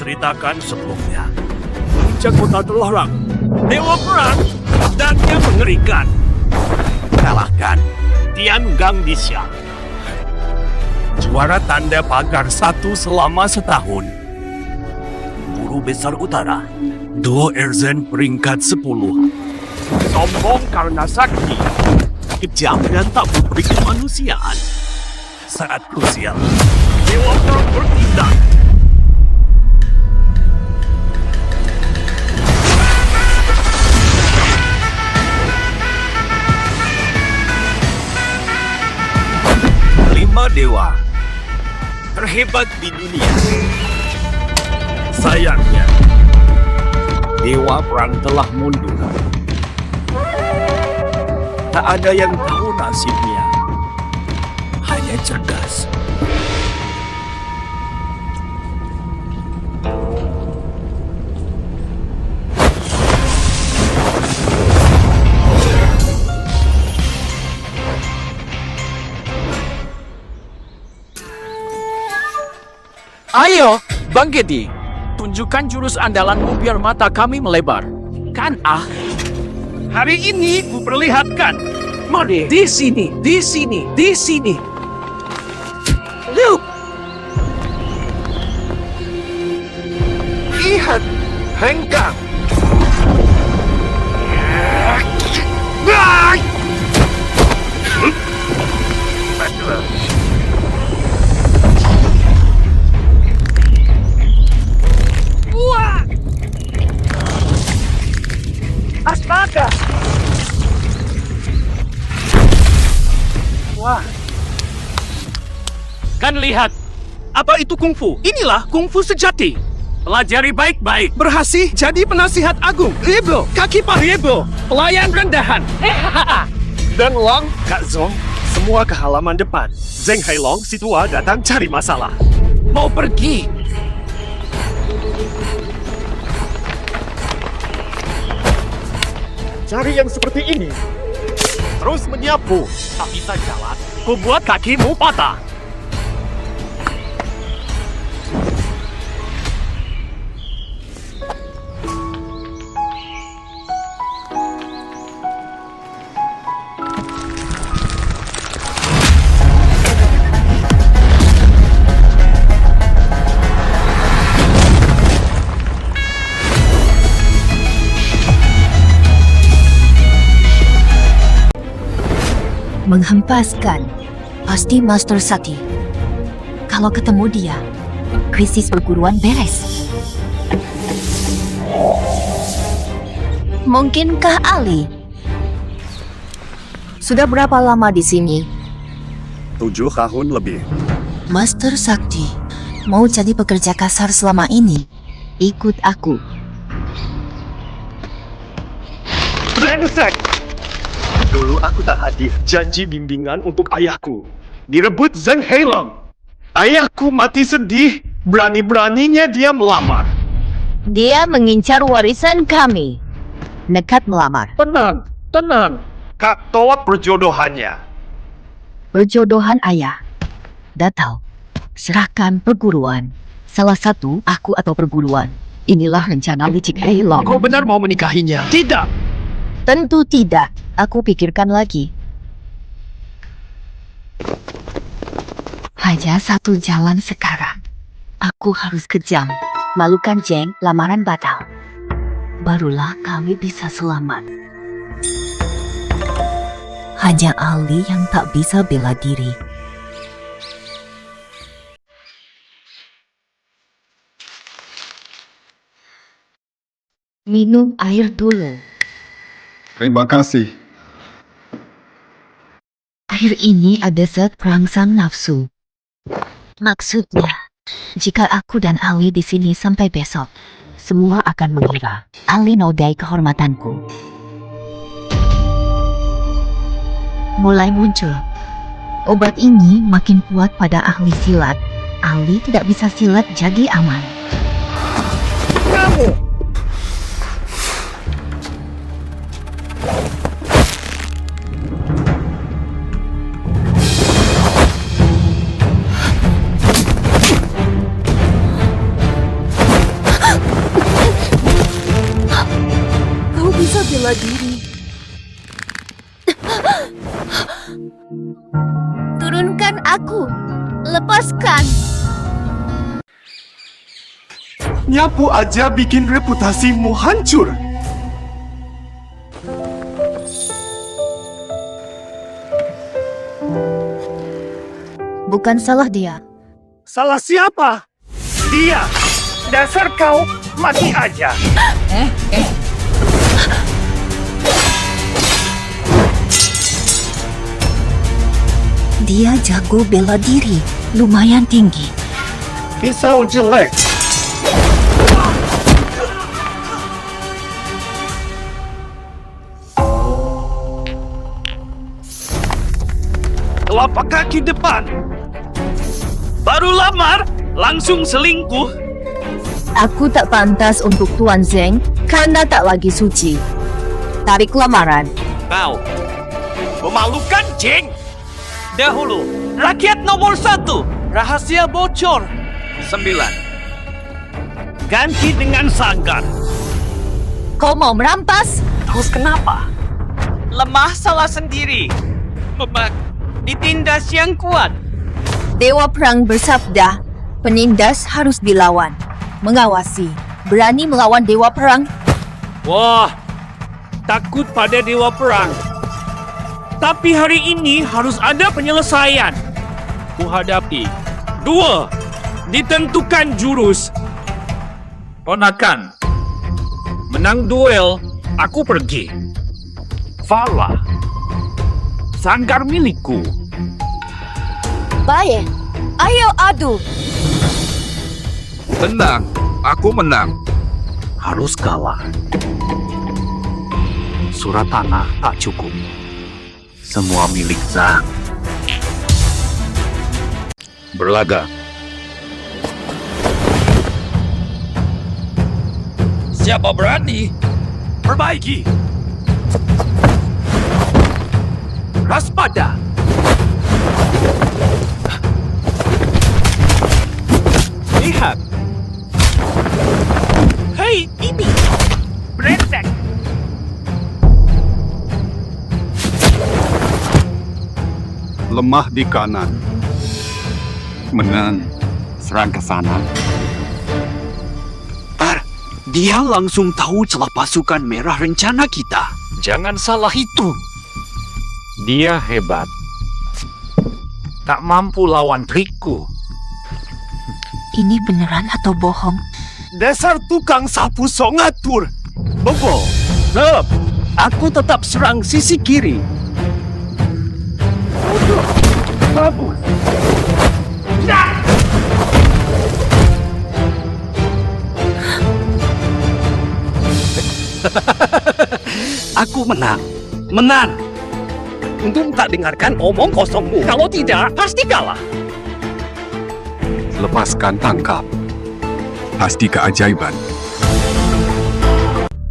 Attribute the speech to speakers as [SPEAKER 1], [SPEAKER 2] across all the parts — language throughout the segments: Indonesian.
[SPEAKER 1] ceritakan sebelumnya. Puncak kota terlarang, dewa perang, dan yang mengerikan. Kalahkan Tiangang Disha. Juara tanda pagar 1 selama setahun. Guru Besar Utara, Duo Erzen peringkat 10. Sombong karena sakti. Kejam dan tak berperi kemanusiaan. Saat krusial, Dewa Perang bertindak. Lima dewa terhebat di dunia. Sayangnya, Dewa Perang telah mundur. Tak ada yang tahu nasibnya, hanya cerdas.
[SPEAKER 2] Ayo, Bang Gedi, tunjukkan jurus andalanmu biar mata kami melebar. Kan
[SPEAKER 1] Hari ini kuperlihatkan.
[SPEAKER 2] Mari, di sini, di sini, di sini. Yuk,
[SPEAKER 1] Lihat, hengkang.
[SPEAKER 2] astaga. Wah.
[SPEAKER 1] Kan lihat, apa itu kungfu? Inilah kungfu sejati. Pelajari baik-baik.
[SPEAKER 2] Berhasil jadi penasihat agung. Riebo, kaki Pak Riebo, pelayan rendahan.
[SPEAKER 1] Dan Long, Kak Zong, semua ke halaman depan. Zheng Hailong, si tua datang cari masalah.
[SPEAKER 2] Mau pergi.
[SPEAKER 1] Cari yang seperti ini. Terus menyapu. Tak bisa jalan. Ku buat kakimu patah.
[SPEAKER 3] Menghempaskan, pasti Master Sakti. Kalau ketemu dia, krisis perguruan beres. Mungkinkah Ali? Sudah berapa lama di sini?
[SPEAKER 1] 7 tahun lebih.
[SPEAKER 3] Master Sakti, mau jadi pekerja kasar selama ini? Ikut aku.
[SPEAKER 1] Brengsek! Dulu aku tak hadir janji bimbingan untuk ayahku. Direbut Zheng Hailong. Ayahku mati sedih. Berani-beraninya dia melamar.
[SPEAKER 3] Dia mengincar warisan kami. Nekat melamar.
[SPEAKER 1] Tenang, tenang. Kak tolak perjodohannya.
[SPEAKER 3] Perjodohan ayah. Datal, serahkan perguruan. Salah satu aku atau perguruan. Inilah rencana licik Hailong.
[SPEAKER 2] Kau benar mau menikahinya?
[SPEAKER 1] Tidak.
[SPEAKER 3] Tentu tidak. Aku pikirkan lagi. Hanya satu jalan sekarang. Aku harus kejam. Malukan Zheng, lamaran batal. Barulah kami bisa selamat. Hanya Ali yang tak bisa bela diri. Minum air dulu.
[SPEAKER 4] Terima kasih.
[SPEAKER 3] Air ini ada zat perangsang nafsu. Maksudnya, jika aku dan Ali di sini sampai besok, semua akan mengira Ali nodai kehormatanku. Mulai muncul. Obat ini makin kuat pada ahli silat. Ali tidak bisa silat jadi aman.
[SPEAKER 1] Kamu!
[SPEAKER 5] Turunkan aku. Lepaskan.
[SPEAKER 1] Nyapu aja bikin reputasimu hancur.
[SPEAKER 5] Bukan salah dia.
[SPEAKER 1] Salah siapa? Dia. Dasar kau mati aja.
[SPEAKER 3] Dia jago bela diri, lumayan tinggi.
[SPEAKER 1] Pisau jelek. Telapak kaki depan. Baru lamar, langsung selingkuh.
[SPEAKER 5] Aku tak pantas untuk Tuan Zeng karena tak lagi suci. Tarik lamaran.
[SPEAKER 1] Kau memalukan, Jeng. Dahulu, rakyat nomor 1. Rahasia bocor. 9. Ganti dengan Sanggar.
[SPEAKER 5] Kau mau merampas?
[SPEAKER 1] Terus kenapa? Lemah salah sendiri. Bebak, ditindas yang kuat.
[SPEAKER 5] Dewa Perang bersabda, penindas harus dilawan. Mengawasi. Berani melawan Dewa Perang?
[SPEAKER 1] Wah, takut pada Dewa Perang. Tapi hari ini harus ada penyelesaian. Kuhadapi. 2. Ditentukan jurus. Ponakan. Menang duel, aku pergi. Fala. Sanggar milikku.
[SPEAKER 5] Baik. Ayo adu.
[SPEAKER 2] Tenang, aku menang.
[SPEAKER 1] Harus kalah. Surat tanah tak cukup. Semua milik Zhang.
[SPEAKER 2] Berlaga. Siapa berani?
[SPEAKER 1] Perbaiki. Waspada. Lihat. Hei, ini. Brengsek.
[SPEAKER 4] Lemah di kanan. Menang. Serang ke sana.
[SPEAKER 1] Dia langsung tahu celah pasukan merah rencana kita. Jangan salah itu. Dia hebat. Tak mampu lawan trikku.
[SPEAKER 3] Ini beneran atau bohong?
[SPEAKER 1] Dasar tukang sapu sok ngatur. Bobo. Sep. Aku tetap serang sisi kiri. Bagus. Ya! Aku menang. Menang. Untung tak dengarkan omong kosongmu. Kalau tidak, pasti kalah.
[SPEAKER 4] Lepaskan tangkap. Pasti keajaiban.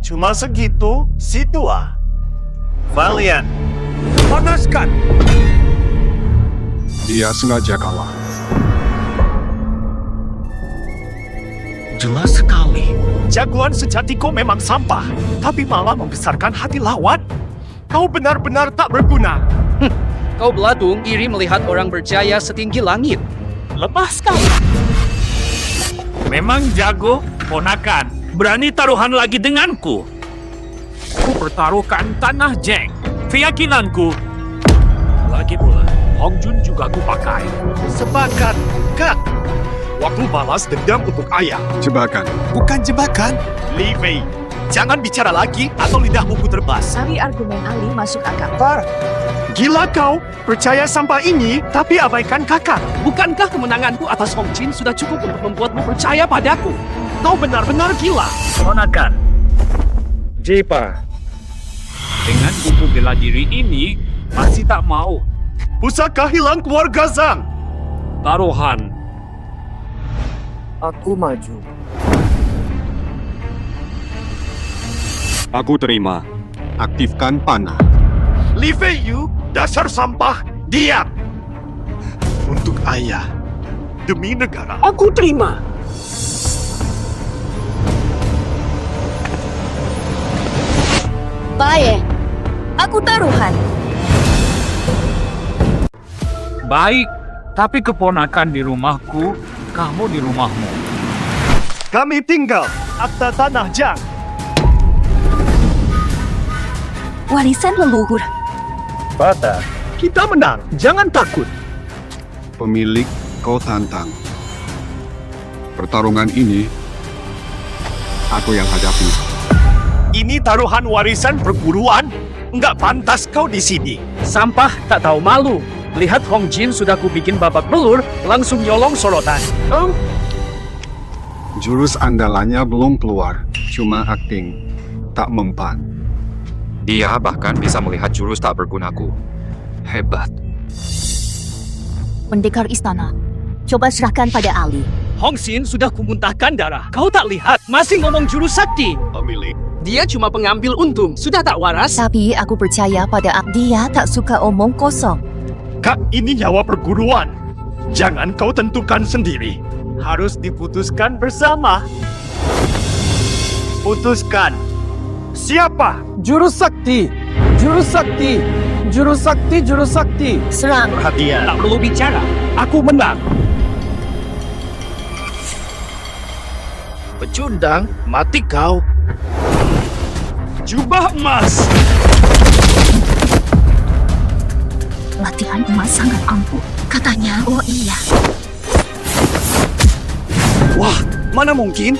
[SPEAKER 1] Cuma segitu, si tua. Valiant. Panaskan.
[SPEAKER 4] Dia sengaja kalah.
[SPEAKER 1] Jelas sekali. Jagoan sejatiku memang sampah, tapi malah membesarkan hati lawan. Kau benar-benar tak berguna.
[SPEAKER 2] Kau belatung iri melihat orang berjaya setinggi langit.
[SPEAKER 1] Lepaskan. Memang jago, ponakan. Berani taruhan lagi denganku. Ku pertaruhkan tanah Jeng. Keyakinanku. Lagi pula, Hong Jun juga ku pakai. Sepakat, Kak. Waktu balas dendam untuk ayah.
[SPEAKER 4] Jebakan.
[SPEAKER 1] Bukan jebakan. Li Wei, jangan bicara lagi atau lidahmu ku terbas.
[SPEAKER 5] Sari argumen Ali masuk akal.
[SPEAKER 1] Far, gila kau. Percaya sampah ini, tapi abaikan kakak. Bukankah kemenanganku atas Hong Jin sudah cukup untuk membuatmu percaya padaku? Kau benar-benar gila. Ponakan. Jepa. Dengan buku bela diri ini, masih tak mau. Pusaka hilang keluarga Zhang. Taruhan. Aku maju.
[SPEAKER 4] Aku terima. Aktifkan panah.
[SPEAKER 1] Li Fei Yu, dasar sampah, diam. Untuk ayah, demi negara, aku terima.
[SPEAKER 5] Baik. Aku taruhan.
[SPEAKER 2] Baik, tapi keponakan di rumahku, kamu di rumahmu.
[SPEAKER 1] Kami tinggal atas tanah Jang.
[SPEAKER 5] Warisan leluhur.
[SPEAKER 1] Bata, kita menang. Jangan takut.
[SPEAKER 4] Pemilik kau tantang. Pertarungan ini, aku yang hadapi.
[SPEAKER 1] Ini taruhan warisan perguruan. Enggak pantas kau di sini.
[SPEAKER 2] Sampah tak tahu malu. Lihat Hong Jin sudah kubikin babak belur, langsung nyolong sorotan.
[SPEAKER 4] Jurus andalannya belum keluar, cuma akting. Tak mempan.
[SPEAKER 6] Dia bahkan bisa melihat jurus tak bergunaku. Hebat.
[SPEAKER 5] Pendekar istana. Coba serahkan pada Ali.
[SPEAKER 2] Hong Jin sudah kumuntahkan darah. Kau tak lihat, masih ngomong jurus sakti.
[SPEAKER 1] Pemilik.
[SPEAKER 2] Dia cuma pengambil untung, sudah tak waras.
[SPEAKER 5] Tapi aku percaya pada dia tak suka omong kosong.
[SPEAKER 1] Kak, ini nyawa perguruan. Jangan kau tentukan sendiri. Harus diputuskan bersama. Putuskan. Siapa?
[SPEAKER 2] Jurus sakti, jurus sakti, jurus sakti, jurus sakti.
[SPEAKER 5] Serang.
[SPEAKER 1] Perhatian.
[SPEAKER 2] Tak perlu bicara, aku menang. Pecundang, mati kau.
[SPEAKER 1] Jubah emas.
[SPEAKER 5] Latihan emas sangat ampuh. Katanya, oh iya.
[SPEAKER 1] Wah, mana mungkin?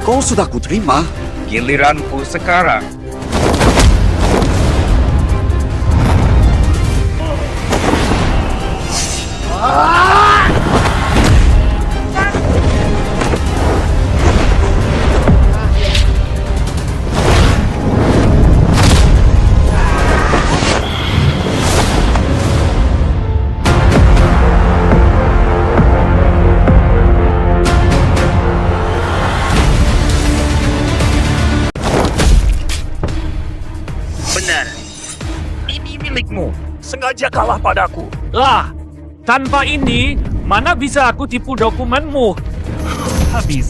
[SPEAKER 1] Kau sudah kuterima. Giliranku sekarang. Benar. Ini milikmu. Sengaja kalah padaku.
[SPEAKER 2] Lah, tanpa ini, mana bisa aku tipu dokumenmu?
[SPEAKER 1] Habis.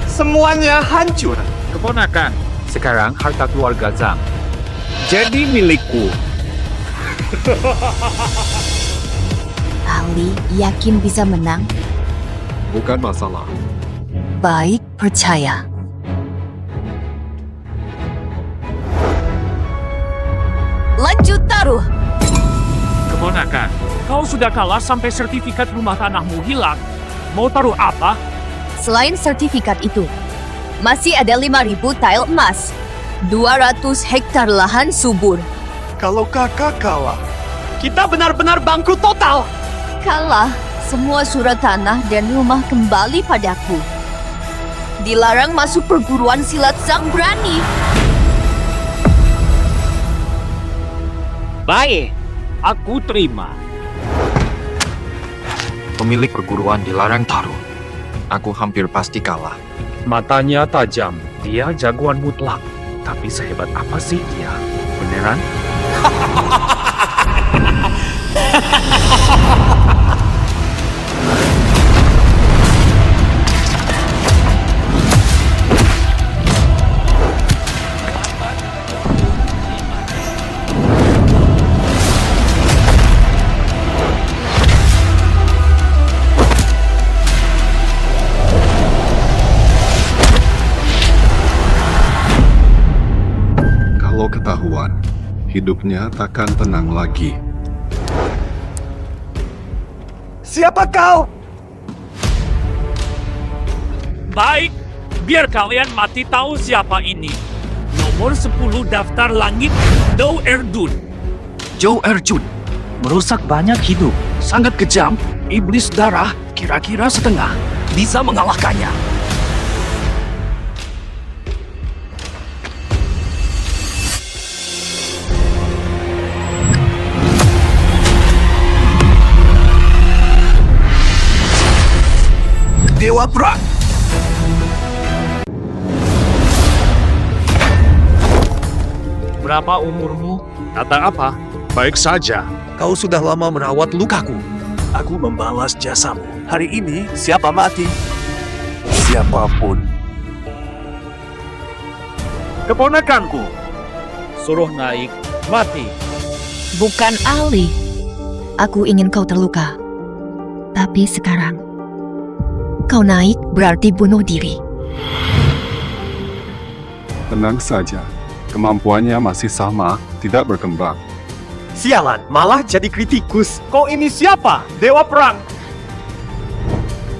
[SPEAKER 1] Semuanya hancur.
[SPEAKER 6] Keponakan, sekarang harta keluarga Zhang.
[SPEAKER 1] Jadi milikku.
[SPEAKER 5] Ali yakin bisa menang.
[SPEAKER 4] Bukan masalah.
[SPEAKER 5] Baik, percaya. Lanjut taruh.
[SPEAKER 2] Keponakan, kau sudah kalah sampai sertifikat rumah tanahmu hilang. Mau taruh apa?
[SPEAKER 5] Selain sertifikat itu, masih ada 5.000 tile emas, 200 hektar lahan subur.
[SPEAKER 1] Kalau kakak kalah, kita benar-benar bangkrut total.
[SPEAKER 5] Kalah, semua surat tanah dan rumah kembali padaku. Dilarang masuk perguruan silat sang berani.
[SPEAKER 2] Baik, aku terima.
[SPEAKER 6] Pemilik perguruan dilarang taruh. Aku hampir pasti kalah.
[SPEAKER 2] Matanya tajam, dia jagoan mutlak. Tapi sehebat apa sih dia? Beneran?
[SPEAKER 4] Kalau ketahuan, hidupnya takkan tenang lagi.
[SPEAKER 1] Siapa kau?
[SPEAKER 2] Baik, biar kalian mati tahu siapa ini. Nomor 10 daftar langit, Do Erdun.
[SPEAKER 1] Joe Erjun. Merusak banyak hidup. Sangat kejam. Iblis darah kira-kira setengah. Bisa mengalahkannya. Dewa Perang.
[SPEAKER 2] Berapa umurmu?
[SPEAKER 1] Kata apa? Baik saja. Kau sudah lama merawat lukaku. Aku membalas jasamu. Hari ini, siapa mati? Siapapun.
[SPEAKER 2] Keponakanku. Suruh naik, mati.
[SPEAKER 5] Bukan Ali.
[SPEAKER 3] Aku ingin kau terluka. Tapi sekarang, kau naik berarti bunuh diri.
[SPEAKER 4] Tenang saja. Kemampuannya masih sama, tidak berkembang.
[SPEAKER 1] Sialan, malah jadi kritikus. Kau ini siapa? Dewa perang.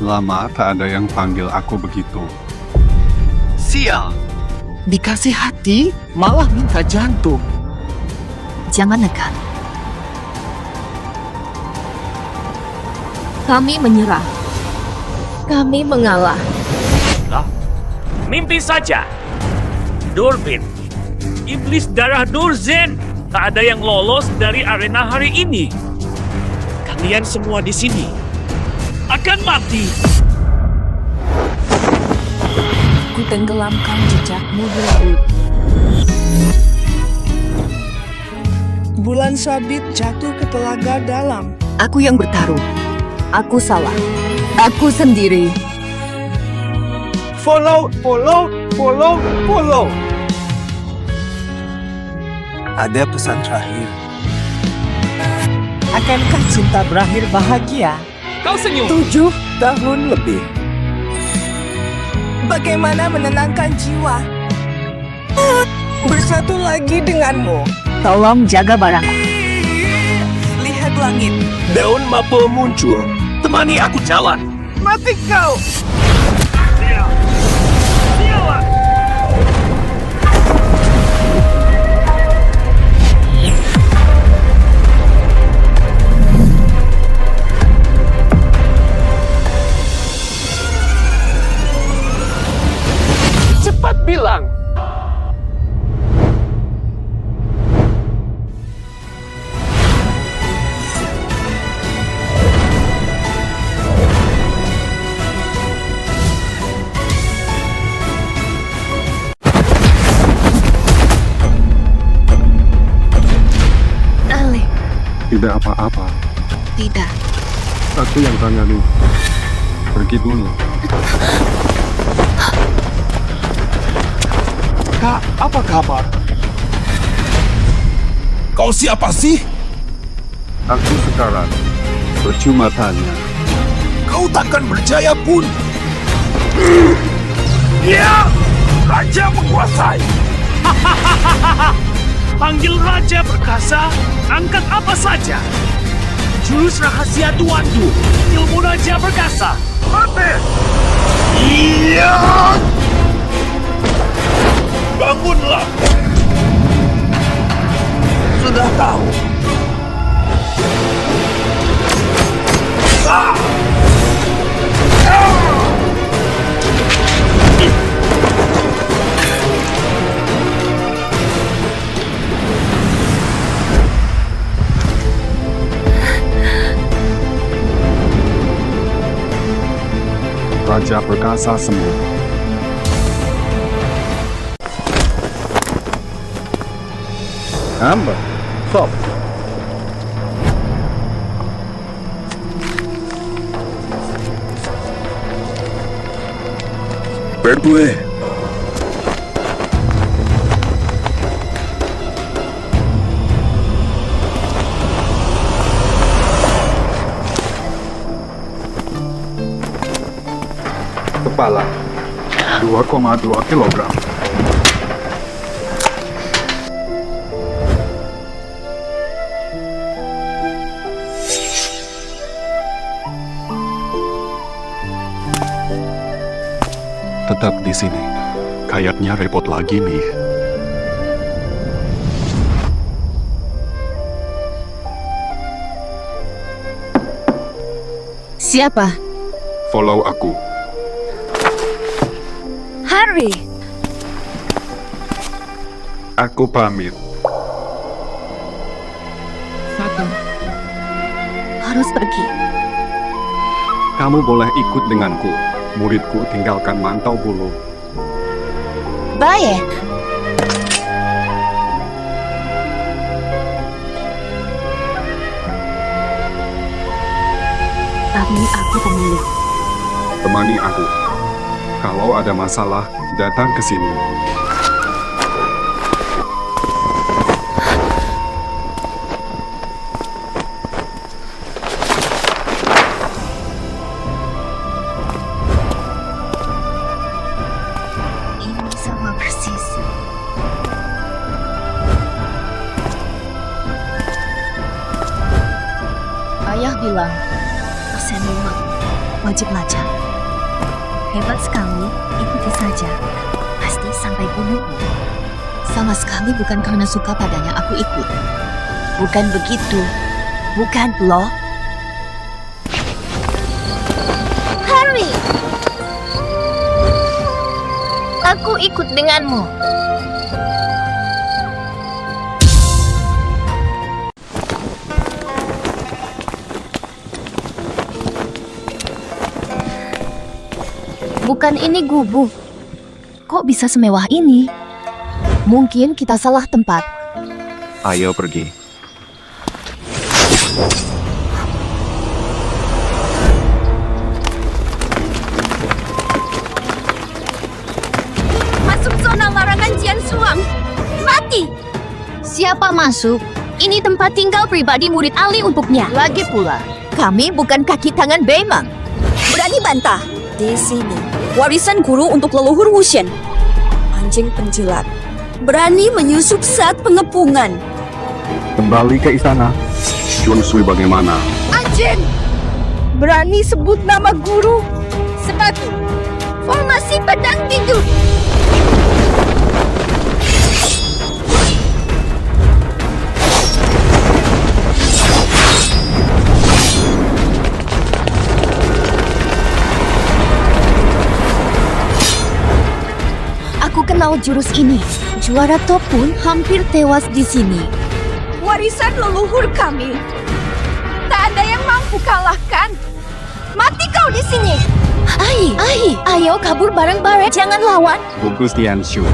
[SPEAKER 4] Lama tak ada yang panggil aku begitu.
[SPEAKER 1] Sial. Dikasih hati, malah minta jantung.
[SPEAKER 3] Jangan nekat.
[SPEAKER 5] Kami menyerah. Kami mengalah.
[SPEAKER 2] Mimpi saja. Durbin, iblis darah Durzen. Tak ada yang lolos dari arena hari ini. Kalian semua di sini akan mati.
[SPEAKER 5] Ku tenggelamkan jejakmu di laut.
[SPEAKER 7] Bulan sabit jatuh ke telaga dalam.
[SPEAKER 3] Aku yang bertarung.
[SPEAKER 5] Aku salah. Aku sendiri.
[SPEAKER 1] Follow. Ada pesan terakhir.
[SPEAKER 7] Akankah cinta berakhir bahagia?
[SPEAKER 2] Kau senyum.
[SPEAKER 7] 7 tahun lebih. Bagaimana menenangkan jiwa? Bersatu lagi denganmu.
[SPEAKER 3] Tolong jaga barang.
[SPEAKER 7] Lihat langit.
[SPEAKER 1] Daun maple muncul. Temani aku jalan.
[SPEAKER 7] Mati kau!
[SPEAKER 1] Cepat bilang.
[SPEAKER 3] Ali,
[SPEAKER 4] Tidak apa-apa.
[SPEAKER 3] tidak.
[SPEAKER 4] Aku yang tangani. Pergi dulu.
[SPEAKER 1] Kak, apa kabar? Kau siapa sih?
[SPEAKER 4] Aku sekarang percuma tanya.
[SPEAKER 1] Kau takkan berjaya pun. Ya, Raja menguasai.
[SPEAKER 2] Panggil Raja Perkasa, angkat apa saja. Jurus rahasia Tuanku, ilmu Raja Perkasa.
[SPEAKER 1] Mati. Iya. Bangunlah. Sudah tahu.
[SPEAKER 4] Raja Perkasa semua. Amber, stop.
[SPEAKER 1] Berdua.
[SPEAKER 4] Kepala 2,2 kilogram. Tetap di sini. Kayaknya repot lagi nih.
[SPEAKER 5] Siapa?
[SPEAKER 4] Follow aku.
[SPEAKER 5] Harry.
[SPEAKER 4] Aku pamit.
[SPEAKER 3] Harus pergi.
[SPEAKER 4] Kamu boleh ikut denganku. Muridku tinggalkan mantau bulu.
[SPEAKER 3] Baik. Tapi aku pemilik.
[SPEAKER 4] Temani aku. Kalau ada masalah, datang ke sini.
[SPEAKER 5] Ayah bilang, dosen memang wajib belajar. Hebat sekali, ikuti saja. Pasti sampai bunuhmu. Sama sekali bukan karena suka padanya aku ikut. Bukan begitu. Bukan loh. Harry! Aku ikut denganmu. Bukan ini gubuk. Kok bisa semewah ini? Mungkin kita salah tempat.
[SPEAKER 6] Ayo pergi.
[SPEAKER 5] Masuk zona larangan Jian Suang. Mati! Siapa masuk? Ini tempat tinggal pribadi murid Ali untuknya. Lagi pula, kami bukan kaki tangan Beimang. Berani bantah? Di sini, warisan guru untuk leluhur Wuxian. Anjing penjilat. Berani menyusup saat pengepungan.
[SPEAKER 4] Kembali ke istana. Jun Sui bagaimana?
[SPEAKER 5] Anjing! Berani sebut nama guru. Sepatu. Formasi pedang tidur. Aku kenal jurus ini. Juara top pun hampir tewas di sini. Warisan leluhur kami. Tak ada yang mampu kalahkan. Mati kau di sini. Ayo kabur bareng-bareng. Jangan lawan.
[SPEAKER 4] Bungkus Tianshu.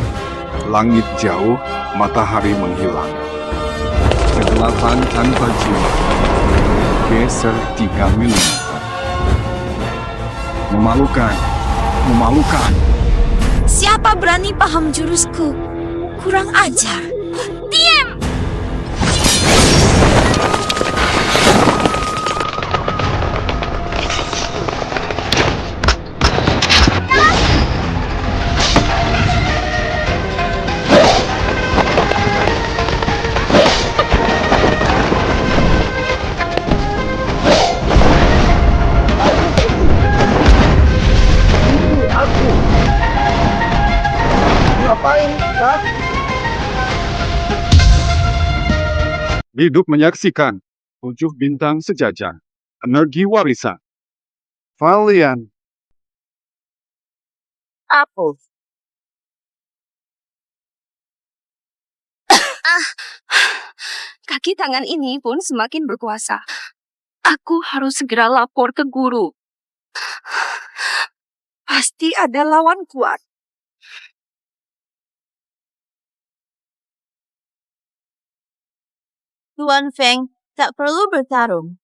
[SPEAKER 4] Langit jauh, matahari menghilang. Kegelapan tanpa jiwa. Geser 3 mm. Memalukan. Memalukan.
[SPEAKER 5] Siapa berani paham jurusku? Kurang ajar. Diam!
[SPEAKER 4] Hidup menyaksikan 7 bintang sejajar. Energi warisan. Valian.
[SPEAKER 5] Apa? Kaki tangan ini pun semakin berkuasa. Aku harus segera lapor ke guru. Pasti ada lawan kuat. Tuan Feng, tak perlu bertarung.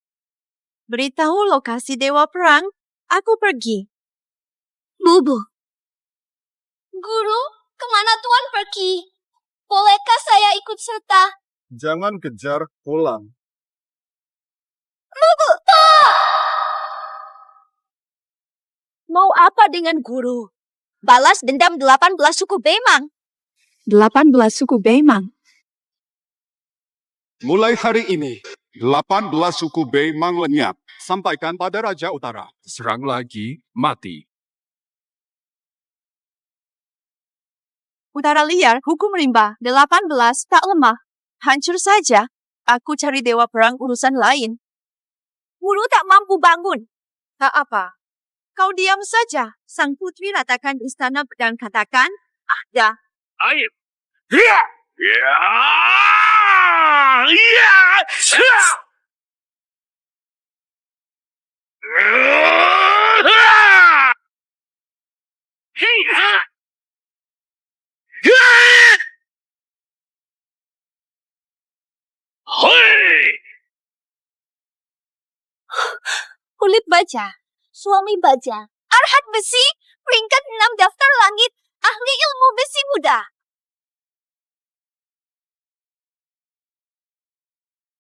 [SPEAKER 5] Beritahu lokasi Dewa Perang, aku pergi. Bubu. Guru, kemana Tuan pergi? Bolehkah saya ikut serta?
[SPEAKER 4] Jangan kejar, pulang.
[SPEAKER 5] Bubu! Mau apa dengan guru? Balas dendam 18 suku Beimang.
[SPEAKER 7] 18 suku Beimang.
[SPEAKER 4] Mulai hari ini, 18 suku Beimang lenyap. Sampaikan pada Raja Utara.
[SPEAKER 1] Serang lagi, mati.
[SPEAKER 7] Utara liar, hukum rimba. 18 tak lemah. Hancur saja. Aku cari Dewa Perang urusan lain.
[SPEAKER 5] Guru tak mampu bangun.
[SPEAKER 7] Tak apa. Kau diam saja. Sang putri ratakan istana dan katakan, ada.
[SPEAKER 2] Ayo. Ya! Ya! Ya!
[SPEAKER 5] Kulit baja. Suami baja. Arhat besi. Peringkat 6 daftar langit. Ahli ilmu besi muda.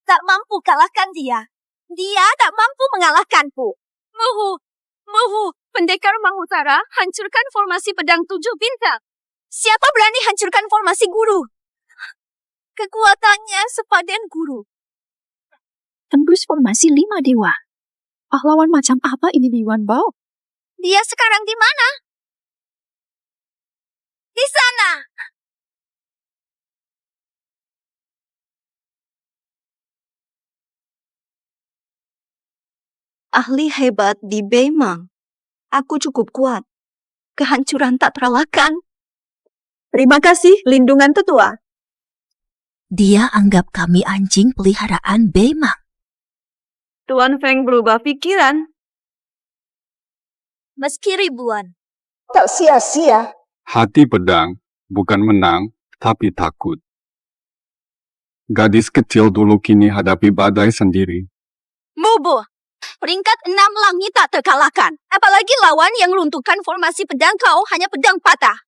[SPEAKER 5] Tak mampu kalahkan dia. Dia tak mampu mengalahkanku. Muhu, pendekar Mangutara, hancurkan formasi pedang 7 bintang. Siapa berani hancurkan formasi guru? Kekuatannya sepadan guru.
[SPEAKER 7] Tembus formasi 5 dewa. Pahlawan macam apa ini Yuan Bao?
[SPEAKER 5] Dia sekarang di mana? Di sana.
[SPEAKER 7] Ahli hebat di Beimang. Aku cukup kuat. Kehancuran tak terelakkan. Terima kasih, lindungan tetua.
[SPEAKER 3] Dia anggap kami anjing peliharaan Beimang.
[SPEAKER 7] Tuan Feng berubah pikiran.
[SPEAKER 5] Meski ribuan.
[SPEAKER 7] Tak sia-sia.
[SPEAKER 4] Hati pedang bukan menang, tapi takut. Gadis kecil dulu kini hadapi badai sendiri.
[SPEAKER 5] Mubuh. Peringkat 6 langit tak terkalahkan. Apalagi lawan yang runtuhkan formasi pedang kau hanya pedang patah.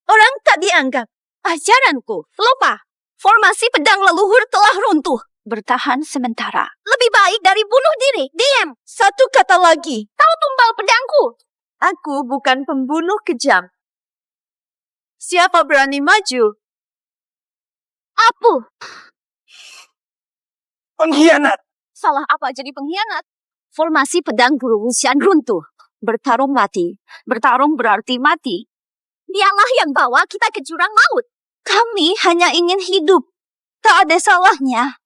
[SPEAKER 5] Orang tak dianggap. Ajaranku, lupa. Formasi pedang leluhur telah runtuh.
[SPEAKER 7] Bertahan sementara.
[SPEAKER 5] Lebih baik dari bunuh diri. Diam.
[SPEAKER 7] Satu kata lagi.
[SPEAKER 5] Kau tumbal pedangku.
[SPEAKER 7] Aku bukan pembunuh kejam. Siapa berani maju?
[SPEAKER 5] Apu.
[SPEAKER 1] Pengkhianat!
[SPEAKER 5] Salah apa jadi pengkhianat? Formasi pedang Guru Wuxian runtuh.
[SPEAKER 7] Bertarung mati. Bertarung berarti mati.
[SPEAKER 5] Dialah yang bawa kita ke jurang maut.
[SPEAKER 7] Kami hanya ingin hidup. Tak ada salahnya.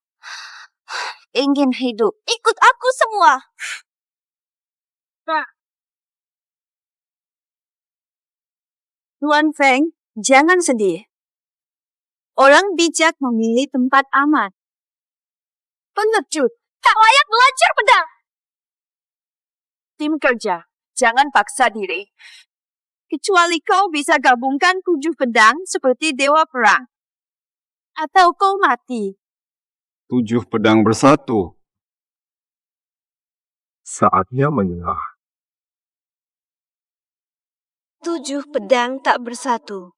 [SPEAKER 7] Ingin hidup.
[SPEAKER 5] Ikut aku semua.
[SPEAKER 7] Tuan Feng, jangan sedih. Orang bijak memilih tempat aman. Pengecut.
[SPEAKER 5] Tak layak belajar pedang.
[SPEAKER 7] Tim kerja, jangan paksa diri. Kecuali kau bisa gabungkan 7 pedang seperti Dewa Perang. Atau kau mati.
[SPEAKER 4] 7 pedang bersatu. Saatnya menyerah.
[SPEAKER 7] 7 pedang tak bersatu.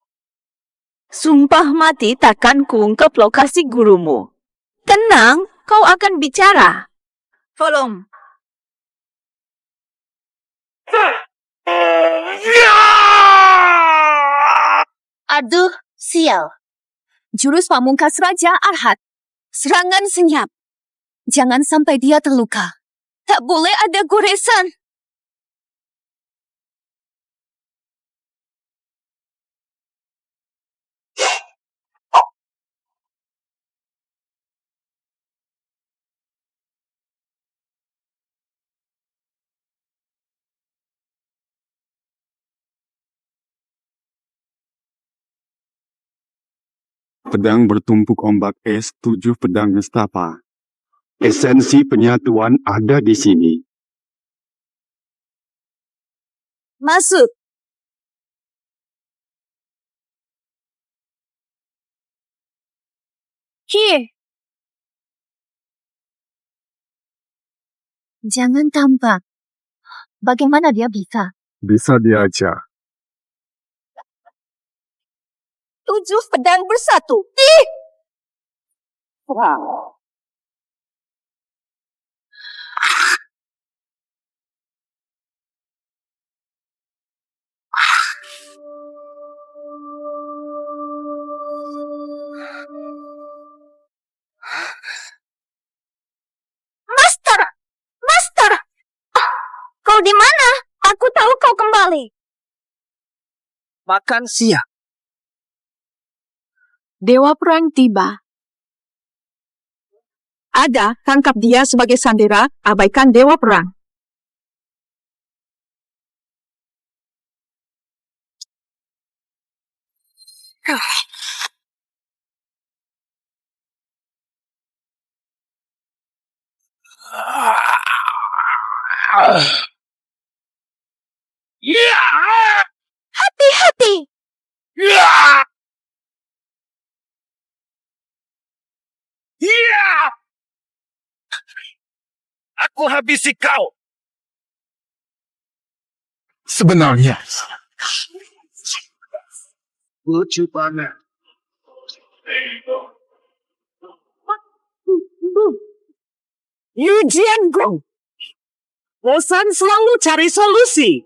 [SPEAKER 7] Sumpah mati takkan kuungkap lokasi gurumu. Tenang, kau akan bicara. Tolong.
[SPEAKER 5] Aduh, sial. Jurus pamungkas Raja Arhat. Serangan senyap. Jangan sampai dia terluka. Tak boleh ada goresan.
[SPEAKER 4] Pedang bertumpuk ombak es 7 pedang nestapa. Esensi penyatuan ada di sini.
[SPEAKER 7] Masuk. Here.
[SPEAKER 5] Jangan tampak. Bagaimana dia bisa?
[SPEAKER 4] Bisa diajar.
[SPEAKER 5] 7 pedang bersatu.
[SPEAKER 7] Wow.
[SPEAKER 5] Master! Master! Kau di mana? Aku tahu kau kembali.
[SPEAKER 1] Makan siang.
[SPEAKER 7] Dewa Perang tiba. Ada, tangkap dia sebagai sandera, abaikan Dewa Perang.
[SPEAKER 5] Hati-hati!
[SPEAKER 1] Aku habisi kau.
[SPEAKER 4] Sebenarnya.
[SPEAKER 1] Lucu banget. Yu Jiangong. Bosan selalu cari solusi.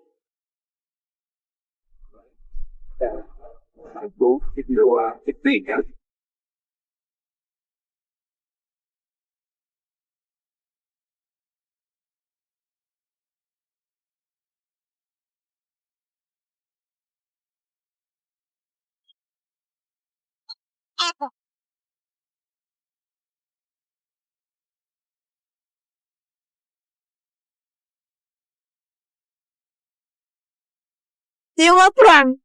[SPEAKER 1] Satu, dua, tiga.
[SPEAKER 7] Dewa Perang.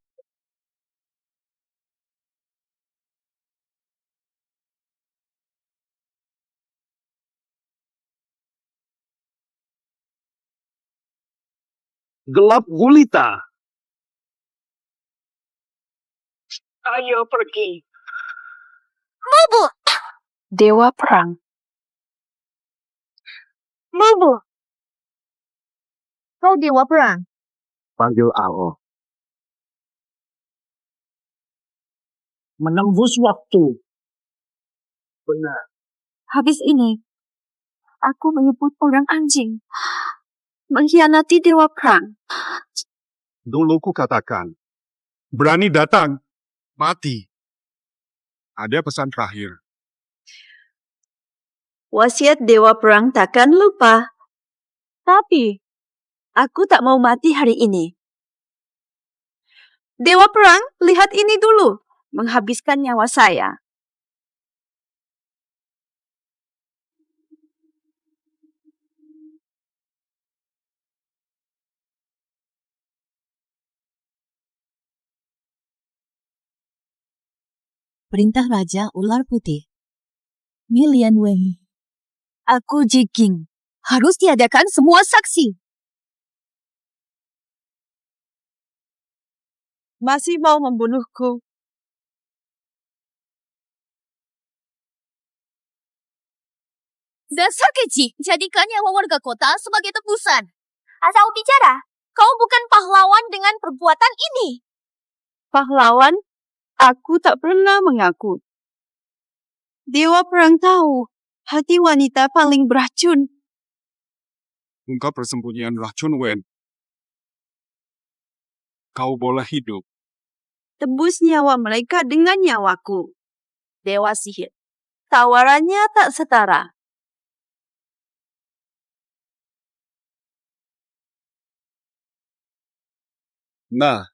[SPEAKER 1] Gelap gulita. Ayo pergi.
[SPEAKER 5] Mubu!
[SPEAKER 7] Dewa Perang.
[SPEAKER 5] Mubu! Kau Dewa Perang.
[SPEAKER 4] Panggil Ao.
[SPEAKER 2] Menembus waktu. Benar.
[SPEAKER 7] Habis ini, aku menyebut orang anjing. Mengkhianati Dewa Perang.
[SPEAKER 4] Dulu ku katakan, berani datang, mati. Ada pesan terakhir.
[SPEAKER 7] Wasiat Dewa Perang takkan lupa. Tapi, aku tak mau mati hari ini. Dewa Perang, lihat ini dulu. Menghabiskan nyawa saya.
[SPEAKER 3] Perintah Raja Ular Putih. Milian Wei.
[SPEAKER 7] Aku Jiking. Harus tiadakan semua saksi. Masih mau membunuhku?
[SPEAKER 5] Dasar keji, jadikan nyawa warga kota sebagai tebusan. Asal bicara, kau bukan pahlawan dengan perbuatan ini.
[SPEAKER 7] Pahlawan? Aku tak pernah mengaku. Dewa Perang tahu, hati wanita paling beracun.
[SPEAKER 4] Ungkap persembunyian racun Wen. Kau boleh hidup.
[SPEAKER 7] Tebus nyawa mereka dengan nyawaku. Dewa sihir. Tawarannya tak setara.
[SPEAKER 4] Nah,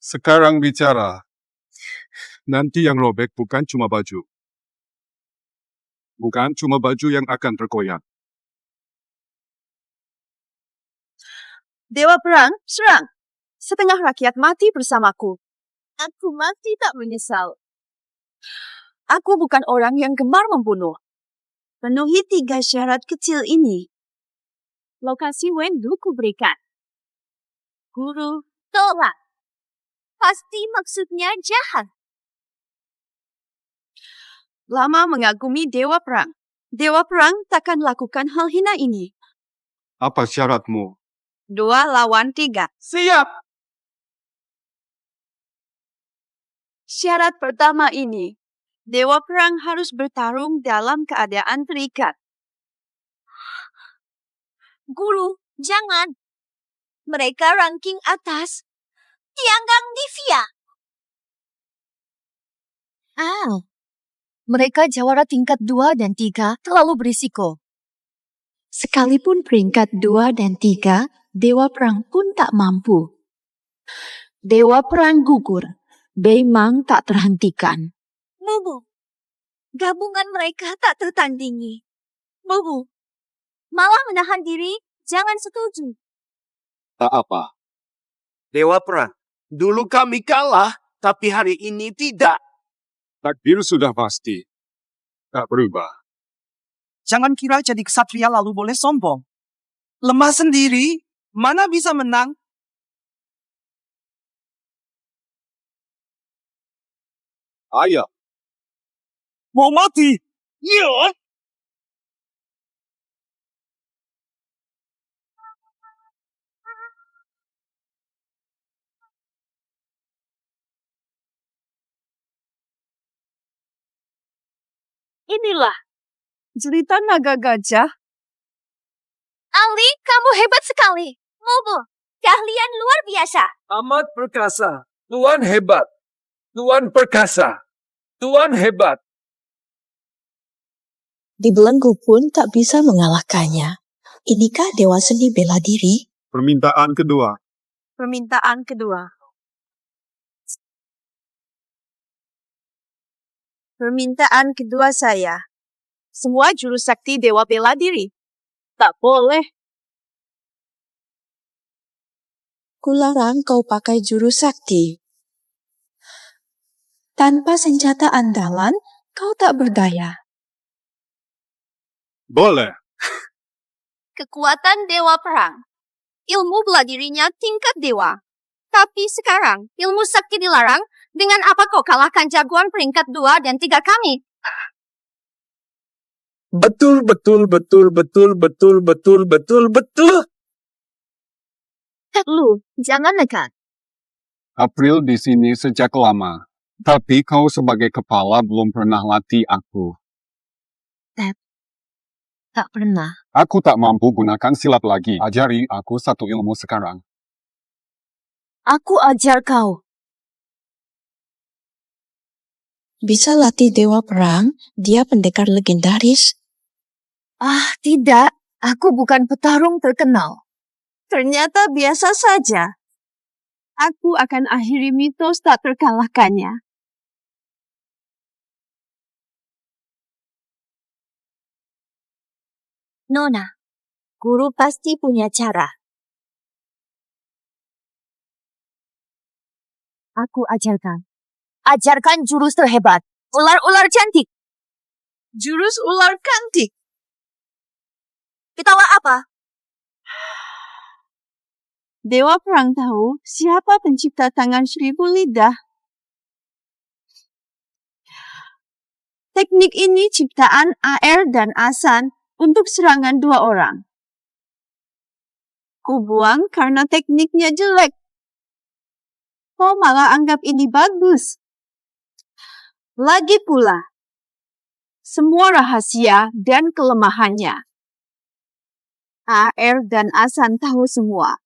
[SPEAKER 4] sekarang bicara. Nanti yang robek bukan cuma baju. Bukan cuma baju yang akan terkoyak.
[SPEAKER 7] Dewa Perang, serang. Setengah rakyat mati bersamaku. Aku mati tak menyesal. Aku bukan orang yang gemar membunuh. Penuhi 3 syarat kecil ini. Lokasi Wendu ku berikan. Guru,
[SPEAKER 5] Tolak. Pasti maksudnya jahat.
[SPEAKER 7] lama mengagumi Dewa Perang. Dewa Perang takkan lakukan hal hina ini.
[SPEAKER 4] Apa syaratmu?
[SPEAKER 7] 2 lawan 3.
[SPEAKER 1] Siap.
[SPEAKER 7] Syarat pertama ini. Dewa Perang harus bertarung dalam keadaan terikat.
[SPEAKER 5] Guru, jangan. Mereka ranking atas. Tianggang Divya. Mereka jawara tingkat 2 dan 3 terlalu berisiko.
[SPEAKER 3] Sekalipun peringkat 2 dan 3, Dewa Perang pun tak mampu. Dewa Perang gugur. Beimang tak terhentikan.
[SPEAKER 5] Mubu, gabungan mereka tak tertandingi. Mubu, malah menahan diri, jangan setuju.
[SPEAKER 4] Tak apa.
[SPEAKER 1] Dewa Perang, dulu kami kalah, tapi hari ini tidak.
[SPEAKER 4] Takdir sudah pasti. Tak berubah.
[SPEAKER 8] Jangan kira jadi ksatria lalu boleh sombong. Lemah sendiri, mana bisa menang?
[SPEAKER 4] Ayah,
[SPEAKER 1] Mau mati? Ya.
[SPEAKER 7] Inilah cerita naga gajah.
[SPEAKER 5] Ali, kamu hebat sekali. Mubu, keahlian luar biasa.
[SPEAKER 2] Amat perkasa. Tuan hebat. Tuan perkasa. Tuan hebat.
[SPEAKER 3] Dibelenggu pun tak bisa mengalahkannya. Inikah Dewa Seni bela diri?
[SPEAKER 4] permintaan kedua.
[SPEAKER 7] Permintaan kedua. permintaan kedua saya. Semua jurus sakti dewa bela diri. Tak boleh.
[SPEAKER 9] Kularang kau pakai jurus sakti. Tanpa senjata andalan, kau tak berdaya.
[SPEAKER 4] Boleh.
[SPEAKER 5] Kekuatan dewa perang. Ilmu bela dirinya tingkat dewa. Tapi sekarang, ilmu sakti dilarang. Dengan apa kau kalahkan jagoan peringkat 2 dan 3 kami?
[SPEAKER 1] Betul.
[SPEAKER 5] Lu, jangan nekat.
[SPEAKER 4] April di sini sejak lama. Tapi kau sebagai kepala belum pernah latih aku.
[SPEAKER 3] Tak pernah.
[SPEAKER 4] Aku tak mampu gunakan silat lagi. Ajari aku satu ilmu sekarang.
[SPEAKER 5] Aku ajar kau.
[SPEAKER 9] Bisa latih dewa perang, dia pendekar legendaris.
[SPEAKER 5] Ah, tidak. Aku bukan petarung terkenal.
[SPEAKER 7] Ternyata biasa saja. Aku akan akhiri mitos tak terkalahkannya.
[SPEAKER 5] Nona, guru pasti punya cara. Aku ajarkan. Ajarkan jurus terhebat. Ular-ular cantik.
[SPEAKER 7] Jurus ular kantik.
[SPEAKER 5] Ketawa apa?
[SPEAKER 7] Dewa perang tahu siapa pencipta tangan 1000 lidah. Teknik ini ciptaan AR dan Asan untuk serangan 2 orang. Ku buang karena tekniknya jelek. Kau malah anggap ini bagus. Lagi pula, semua rahasia dan kelemahannya. AR dan Asan tahu semua.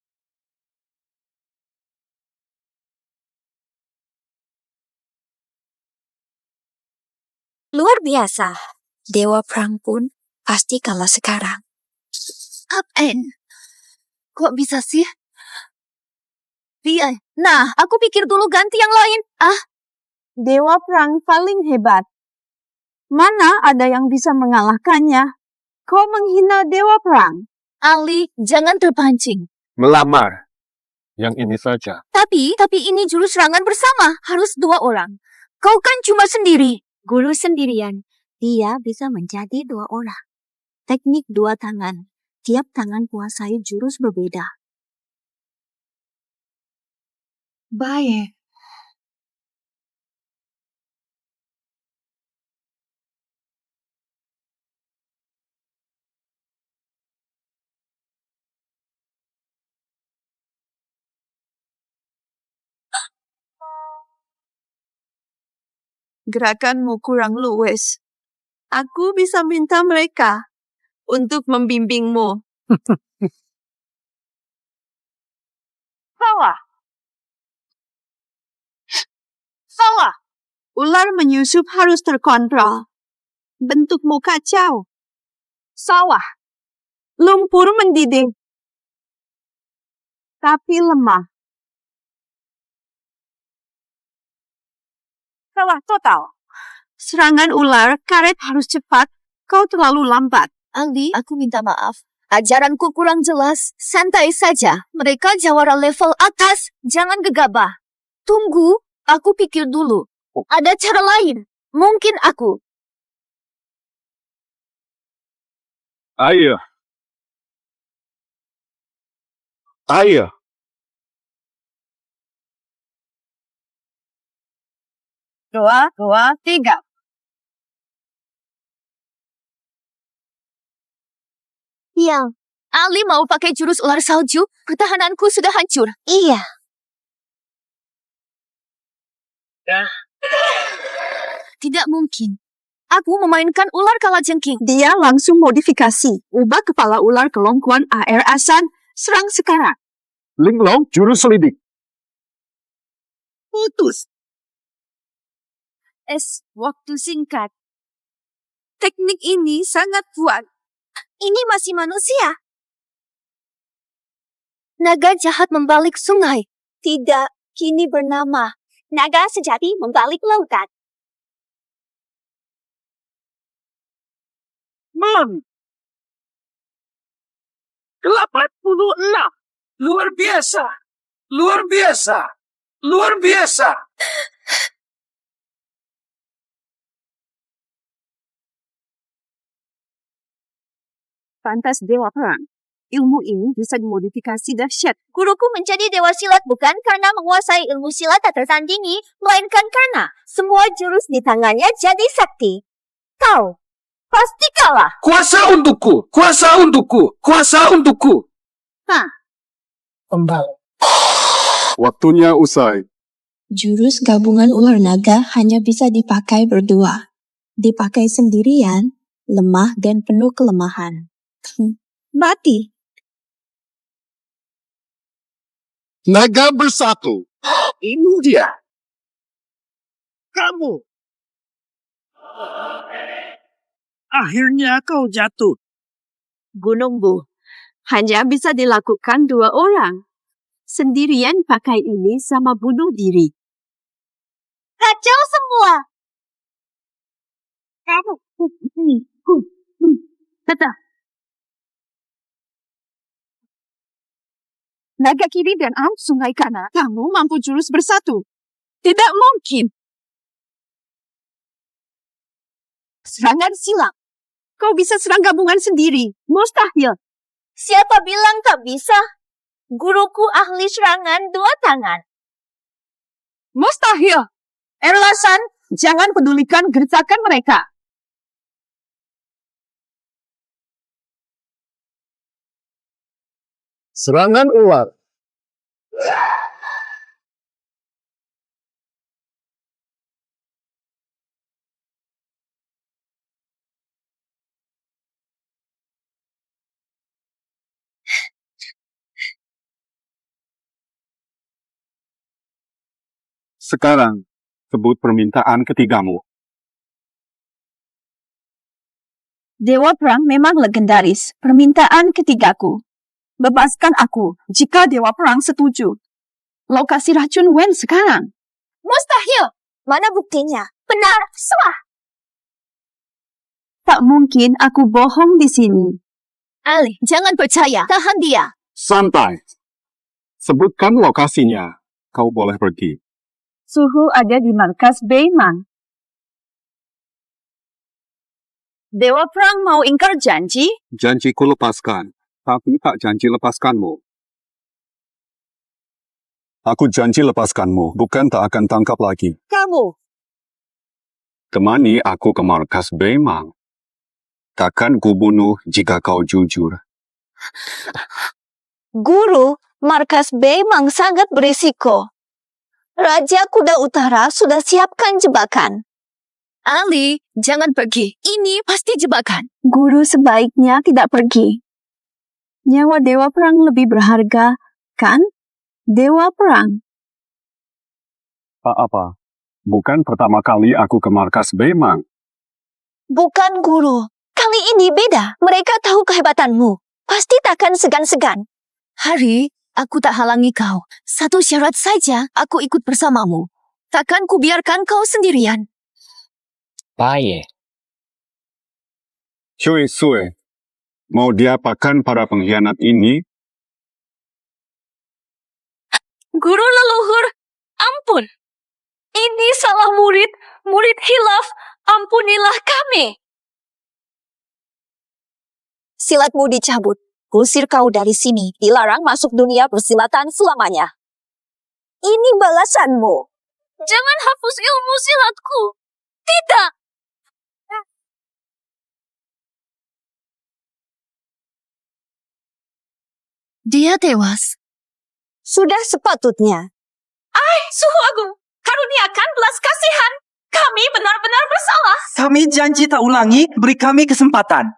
[SPEAKER 3] Luar biasa. Dewa perang pun pasti kalah sekarang.
[SPEAKER 5] Apaan? Kok bisa sih? Nah, aku pikir dulu ganti yang lain.
[SPEAKER 7] Dewa perang paling hebat. Mana ada yang bisa mengalahkannya? Kau menghina dewa perang.
[SPEAKER 5] Ali, jangan terpancing.
[SPEAKER 4] Melamar. Yang ini saja.
[SPEAKER 5] Tapi ini jurus serangan bersama. Harus 2 orang. Kau kan cuma sendiri.
[SPEAKER 3] Guru sendirian, dia bisa menjadi 2 orang. Teknik 2 tangan. Tiap tangan kuasai jurus berbeda.
[SPEAKER 9] Baik.
[SPEAKER 7] Gerakanmu kurang luwes. Aku bisa minta mereka untuk membimbingmu. Salah. Ular menyusup harus terkontrol. Bentukmu kacau. Salah. Lumpur mendidih. Tapi lemah. Salah total. Serangan ular karet harus cepat. Kau terlalu lambat.
[SPEAKER 5] Ali, aku minta maaf. Ajaranku kurang jelas. Santai saja. Mereka jawara level atas. Jangan gegabah. Tunggu, aku pikir dulu. Ada cara lain. Mungkin aku.
[SPEAKER 4] Ayo.
[SPEAKER 7] 2, 2, 3.
[SPEAKER 5] Yang, Ali mau pakai jurus ular salju. Pertahananku sudah hancur.
[SPEAKER 3] Iya.
[SPEAKER 5] Tidak mungkin. Aku memainkan ular kalajengking.
[SPEAKER 7] Dia langsung modifikasi. Ubah kepala ular ke longkuan AR Asan. Serang sekarang.
[SPEAKER 4] Linglong, jurus selidik.
[SPEAKER 7] Putus. Waktu singkat. Teknik ini sangat kuat.
[SPEAKER 5] Ini masih manusia. Naga jahat membalik sungai.
[SPEAKER 3] Tidak, kini bernama Naga Sejati Membalik Lautan.
[SPEAKER 2] Mang! 86!
[SPEAKER 8] Luar biasa! Luar biasa! Luar biasa!
[SPEAKER 7] Pantas Dewa Perang. Ilmu ini bisa dimodifikasi dahsyat.
[SPEAKER 5] Guruku menjadi dewa silat bukan karena menguasai ilmu silat tak tertandingi, melainkan karena semua jurus di tangannya jadi sakti. Kau pasti kalah.
[SPEAKER 8] Kuasa untukku! Kuasa untukku! Kuasa untukku!
[SPEAKER 7] Kembali.
[SPEAKER 4] Waktunya usai.
[SPEAKER 9] Jurus gabungan ular naga hanya bisa dipakai berdua. Dipakai sendirian, lemah dan penuh kelemahan. Mati.
[SPEAKER 4] Naga bersatu.
[SPEAKER 8] Ini dia. Kamu. Akhirnya kau jatuh.
[SPEAKER 7] Gunung Bu. Hanya bisa dilakukan 2 orang. Sendirian pakai ini sama bunuh diri.
[SPEAKER 5] Kacau semua.
[SPEAKER 7] Kamu. Tetap. Naga kiri dan sungai kanan. Kamu mampu jurus bersatu. Tidak mungkin. Serangan silang. Kau bisa serang gabungan sendiri. Mustahil.
[SPEAKER 5] Siapa bilang tak bisa? Guruku ahli serangan 2 tangan.
[SPEAKER 7] Mustahil. Erlasan, jangan pedulikan gertakan mereka.
[SPEAKER 4] Serangan ular. Sekarang, sebut permintaan ketigamu.
[SPEAKER 7] Dewa Perang memang legendaris. Permintaan ketigaku. Bebaskan aku jika Dewa Perang setuju. Lokasi racun Wen sekarang.
[SPEAKER 5] Mustahil. Mana buktinya? Benar, sah.
[SPEAKER 7] Tak mungkin aku bohong di sini.
[SPEAKER 5] Ali, jangan percaya. Tahan dia.
[SPEAKER 4] Santai. Sebutkan lokasinya. Kau boleh pergi.
[SPEAKER 7] Suhu ada di markas Beimang. Dewa Perang mau ingkar janji?
[SPEAKER 4] Janjiku lepaskan, tapi tak janji lepaskanmu. Aku janji lepaskanmu, bukan tak akan tangkap lagi.
[SPEAKER 7] Kamu.
[SPEAKER 4] Temani aku ke markas Beimang. Takkan kubunuh jika kau jujur.
[SPEAKER 5] Guru, markas Beimang sangat berisiko. Raja Kuda Utara sudah siapkan jebakan. Ali, jangan pergi. Ini pasti jebakan.
[SPEAKER 7] Guru sebaiknya tidak pergi. Nyawa Dewa Perang lebih berharga, kan? Dewa Perang.
[SPEAKER 4] Tak apa. Bukan pertama kali aku ke markas Beimang.
[SPEAKER 5] Bukan, Guru. Kali ini beda. Mereka tahu kehebatanmu. Pasti takkan segan-segan. Hari, aku tak halangi kau. Satu syarat saja, aku ikut bersamamu. Takkan kubiarkan kau sendirian.
[SPEAKER 6] Baik.
[SPEAKER 4] Cui Sue, mau diapakan para pengkhianat ini?
[SPEAKER 5] Guru leluhur, ampun. Ini salah murid, murid hilaf. Ampunilah kami. Silatmu dicabut. Kusir kau dari sini. Dilarang masuk dunia persilatan selamanya. Ini balasanmu. Jangan hapus ilmu silatku. Tidak. Dia tewas. Sudah sepatutnya. Suhu Agung, karuniakan belas kasihan. Kami benar-benar bersalah.
[SPEAKER 8] Kami janji tak ulangi, beri kami kesempatan.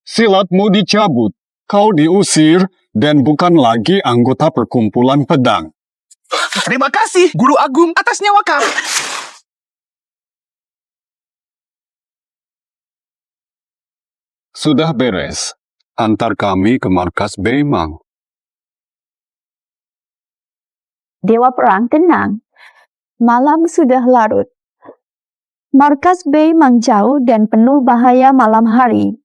[SPEAKER 4] Silatmu dicabut. Kau diusir dan bukan lagi anggota perkumpulan pedang.
[SPEAKER 8] Terima kasih, Guru Agung, atas nyawa kami.
[SPEAKER 4] Sudah beres. Antar kami ke markas Beimang.
[SPEAKER 9] Dewa Perang tenang. Malam sudah larut. Markas Beimang jauh dan penuh bahaya malam hari.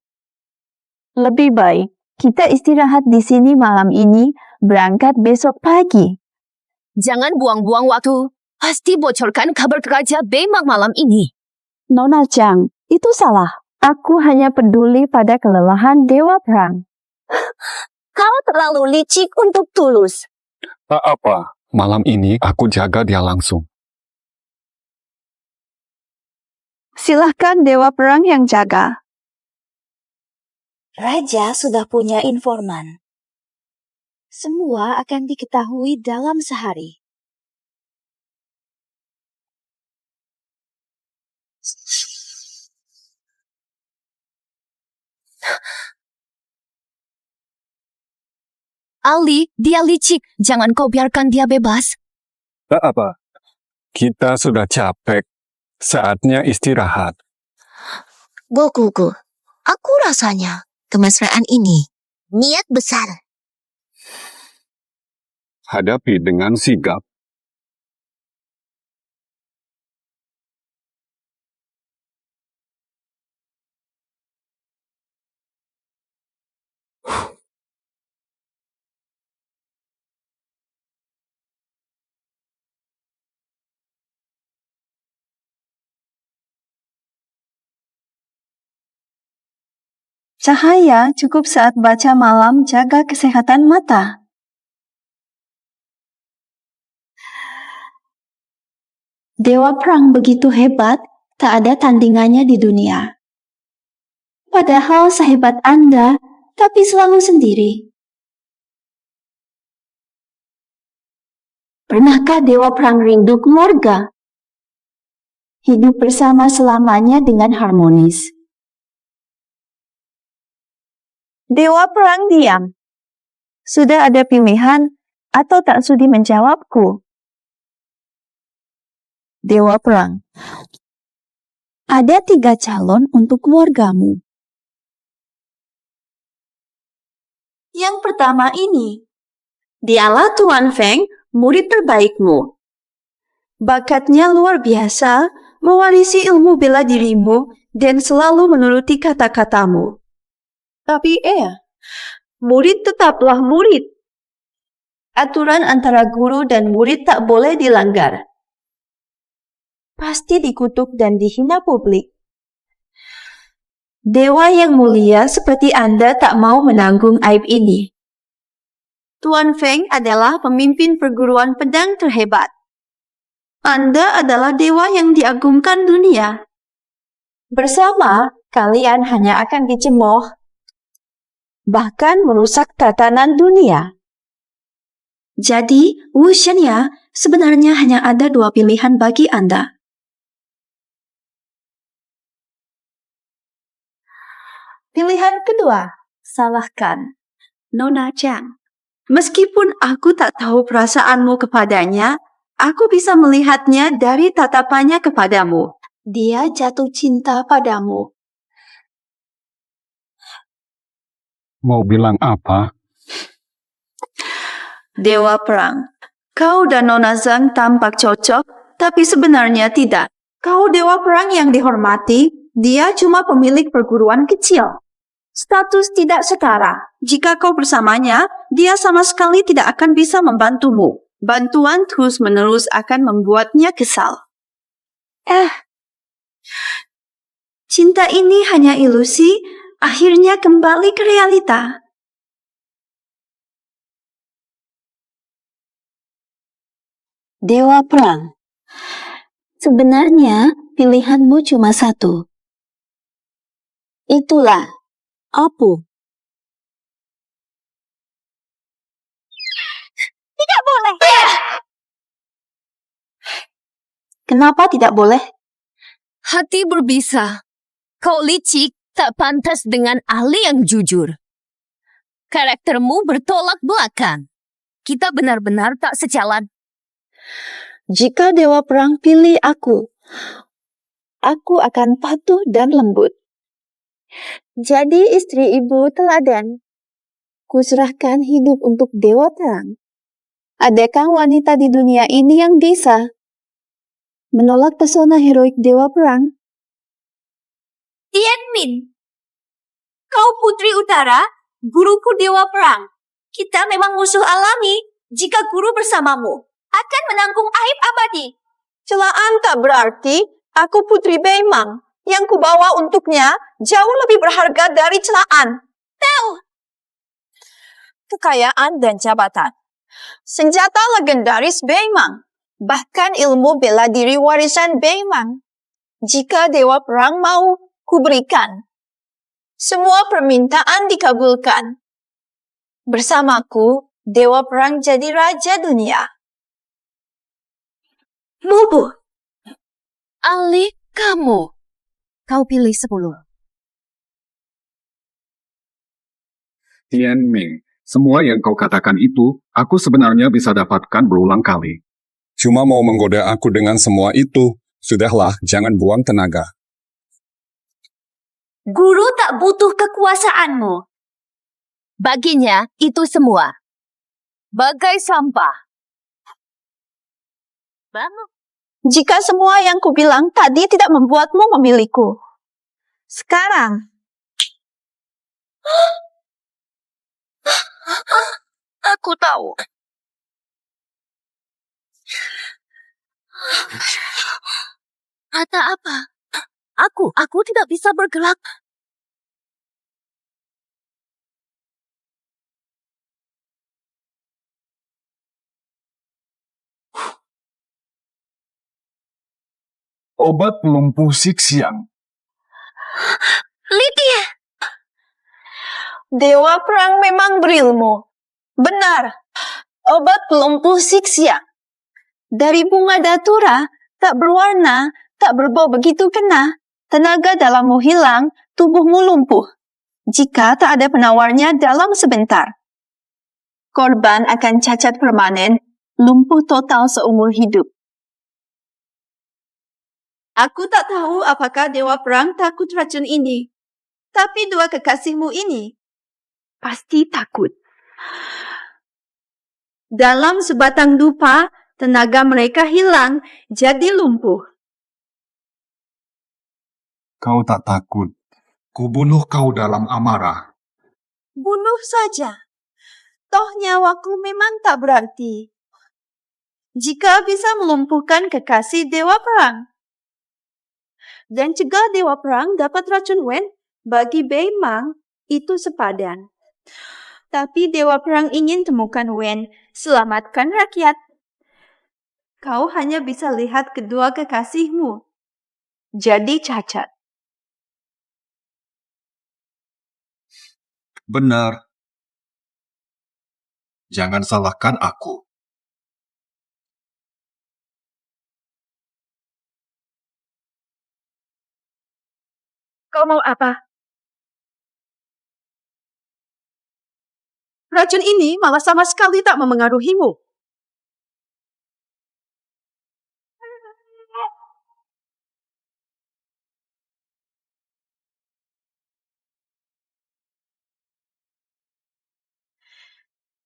[SPEAKER 9] Lebih baik kita istirahat di sini malam ini, berangkat besok pagi.
[SPEAKER 5] Jangan buang-buang waktu. Pasti bocorkan kabar Raja Beimang malam ini.
[SPEAKER 9] Nona Chang, itu salah. Aku hanya peduli pada kelelahan Dewa Perang.
[SPEAKER 5] Kau terlalu licik untuk tulus.
[SPEAKER 4] Tak apa, malam ini aku jaga dia langsung.
[SPEAKER 9] Silahkan Dewa Perang yang jaga.
[SPEAKER 3] Raja sudah punya informan. Semua akan diketahui dalam sehari.
[SPEAKER 5] Ali, dia licik. Jangan kau biarkan dia bebas.
[SPEAKER 4] Tak apa, kita sudah capek. Saatnya istirahat.
[SPEAKER 3] Gokuku, aku rasanya kemesraan ini niat besar.
[SPEAKER 4] Hadapi dengan sigap.
[SPEAKER 9] Cahaya cukup saat baca malam, jaga kesehatan mata. Dewa Perang begitu hebat, tak ada tandingannya di dunia. Padahal sehebat Anda, tapi selalu sendiri. Pernahkah Dewa Perang rindu keluarga? Hidup bersama selamanya dengan harmonis. Dewa Perang diam. Sudah ada pilihan atau tak sudi menjawabku? Dewa Perang. Ada 3 calon untuk keluargamu. Yang pertama ini. Dialah Tuan Feng, murid terbaikmu. Bakatnya luar biasa, mewarisi ilmu bela dirimu, dan selalu menuruti kata-katamu. Tapi murid tetaplah murid. Aturan antara guru dan murid tak boleh dilanggar. Pasti dikutuk dan dihina publik. Dewa yang mulia seperti Anda tak mau menanggung aib ini. Tuan Feng adalah pemimpin perguruan pedang terhebat. Anda adalah dewa yang diagungkan dunia. Bersama, kalian hanya akan dicemooh, bahkan merusak tatanan dunia. Jadi, Wu Shenya sebenarnya hanya ada 2 pilihan bagi Anda. Pilihan kedua, salahkan Nona Chang. Meskipun aku tak tahu perasaanmu kepadanya, aku bisa melihatnya dari tatapannya kepadamu. Dia jatuh cinta padamu.
[SPEAKER 4] Mau bilang apa?
[SPEAKER 9] Dewa Perang, kau dan Nona Zhang tampak cocok, tapi sebenarnya tidak. Kau Dewa Perang yang dihormati, dia cuma pemilik perguruan kecil. Status tidak setara. Jika kau bersamanya, dia sama sekali tidak akan bisa membantumu. Bantuan terus-menerus akan membuatnya kesal. Cinta ini hanya ilusi, akhirnya kembali ke realita. Dewa Perang, sebenarnya pilihanmu cuma satu. Itulah Apu. Tidak boleh. Kenapa tidak boleh?
[SPEAKER 5] Hati berbisa. Kau licik, tak pantas dengan ahli yang jujur. Karaktermu bertolak belakang. Kita benar-benar tak sejalan.
[SPEAKER 9] Jika Dewa Perang pilih aku akan patuh dan lembut. Jadi istri ibu teladan. Kuserahkan hidup untuk Dewa Perang. Adakah wanita di dunia ini yang bisa menolak pesona heroik dewa perang?
[SPEAKER 5] Tianmin, kau putri utara, guruku dewa perang. Kita memang musuh alami. Jika guru bersamamu, akan menanggung aib abadi.
[SPEAKER 9] Celaan tak berarti aku putri Beimang. Yang kubawa untuknya jauh lebih berharga dari celaan.
[SPEAKER 5] Tahu,
[SPEAKER 9] Kekayaan dan jabatan. Senjata legendaris Beimang. Bahkan ilmu bela diri warisan Beimang. Jika dewa perang mau, kuberikan. Semua permintaan dikabulkan. Bersamaku, dewa perang jadi raja dunia.
[SPEAKER 5] Mubu. Ali, kamu. Kau pilih 10.
[SPEAKER 4] Tianming, semua yang kau katakan itu, aku sebenarnya bisa dapatkan berulang kali.
[SPEAKER 10] Cuma mau menggoda aku dengan semua itu. Sudahlah, jangan buang tenaga.
[SPEAKER 5] Guru tak butuh kekuasaanmu. Baginya, itu semua. Bagai sampah. Bangun.
[SPEAKER 9] Jika semua yang kubilang tadi tidak membuatmu memilihku. Sekarang,
[SPEAKER 5] Aku tahu. Kata apa? Aku tidak bisa bergerak.
[SPEAKER 4] Obat pelumpuh siksiang.
[SPEAKER 5] Lydia!
[SPEAKER 9] dewa perang memang berilmu. Benar, obat pelumpuh siksia. Dari bunga datura, tak berwarna, tak berbau begitu kena. Tenaga dalammu hilang, tubuhmu lumpuh. Jika tak ada penawarnya dalam sebentar. Korban akan cacat permanen, lumpuh total seumur hidup. Aku tak tahu apakah dewa perang takut racun ini. Tapi dua kekasihmu ini pasti takut. Dalam sebatang dupa, tenaga mereka hilang, jadi lumpuh.
[SPEAKER 4] Kau tak takut. Kubunuh kau dalam amarah.
[SPEAKER 9] Bunuh saja. Toh nyawaku memang tak berarti. Jika bisa melumpuhkan kekasih dewa perang. Dan cegah dewa perang dapat racun Wen, bagi Beimang itu sepadan. Tapi dewa perang ingin temukan Wen, selamatkan rakyat. Kau hanya bisa lihat kedua kekasihmu. Jadi cacat.
[SPEAKER 4] Benar. Jangan salahkan aku.
[SPEAKER 5] Kau mau apa?
[SPEAKER 7] Racun ini malah sama sekali tak memengaruhimu.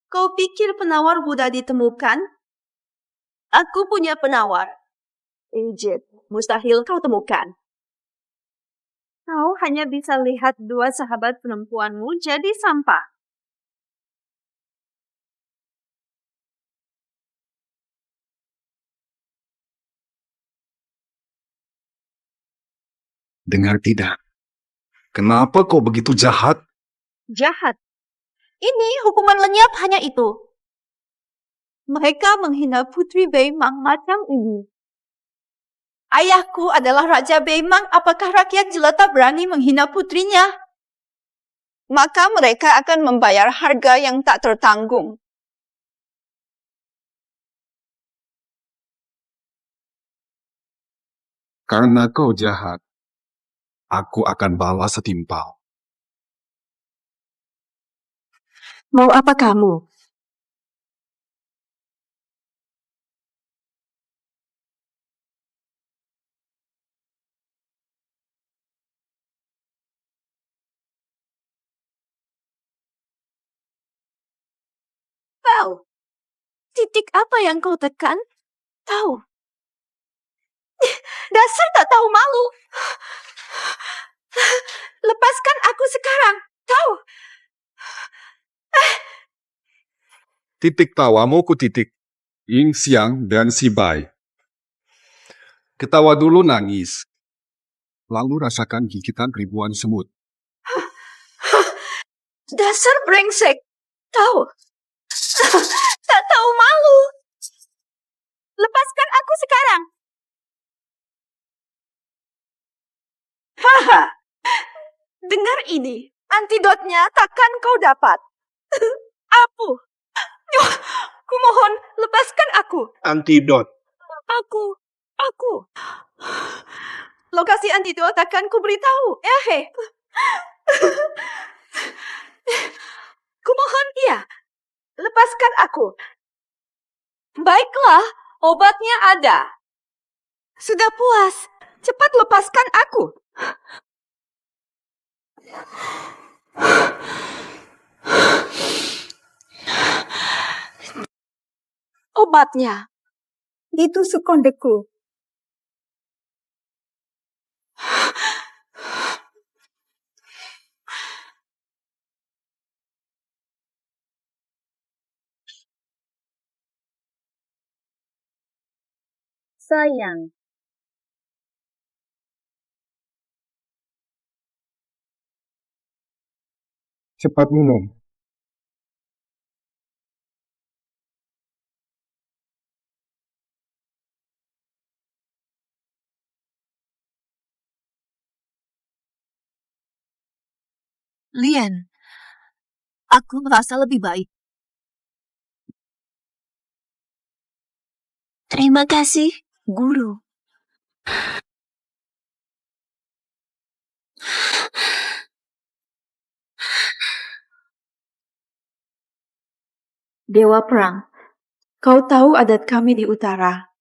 [SPEAKER 9] Kau pikir penawar mudah ditemukan? Aku punya penawar. Injit, mustahil kau temukan. Kau hanya bisa lihat dua sahabat perempuanmu jadi sampah.
[SPEAKER 4] Dengar tidak? Kenapa kau begitu jahat?
[SPEAKER 9] Jahat. Ini hukuman lenyap hanya itu. Mereka menghina Putri Beimang macam ini. Ayahku adalah Raja Beimang, apakah rakyat jelata berani menghina putrinya? Maka mereka akan membayar harga yang tak tertanggung.
[SPEAKER 4] Karena kau jahat, aku akan balas setimpal.
[SPEAKER 7] Mau apa kamu?
[SPEAKER 9] Kau, Titik apa yang kau tekan? Tahu. Dasar tak tahu malu. Lepaskan aku sekarang. Tahu.
[SPEAKER 4] Titik tawamu ku titik. Ying Xiang dan si Bai. Ketawa dulu nangis. Lalu rasakan gigitan ribuan semut.
[SPEAKER 9] Dasar brengsek. Tahu. Tak tahu malu. Lepaskan aku sekarang. Haha. Dengar ini. Antidotnya takkan kau dapat. Apu. Kumohon, lepaskan aku.
[SPEAKER 1] Antidot.
[SPEAKER 9] Aku. Lokasi antidot akan ku beritahu. Kumohon, iya. Lepaskan aku. Baiklah, obatnya ada. Sudah puas. Cepat lepaskan aku. Obatnya. Ditusuk kondeku.
[SPEAKER 5] Sayang.
[SPEAKER 4] Cepat minum.
[SPEAKER 5] Lian, aku merasa lebih baik. Terima kasih, Guru.
[SPEAKER 9] Dewa Perang, kau tahu adat kami di utara.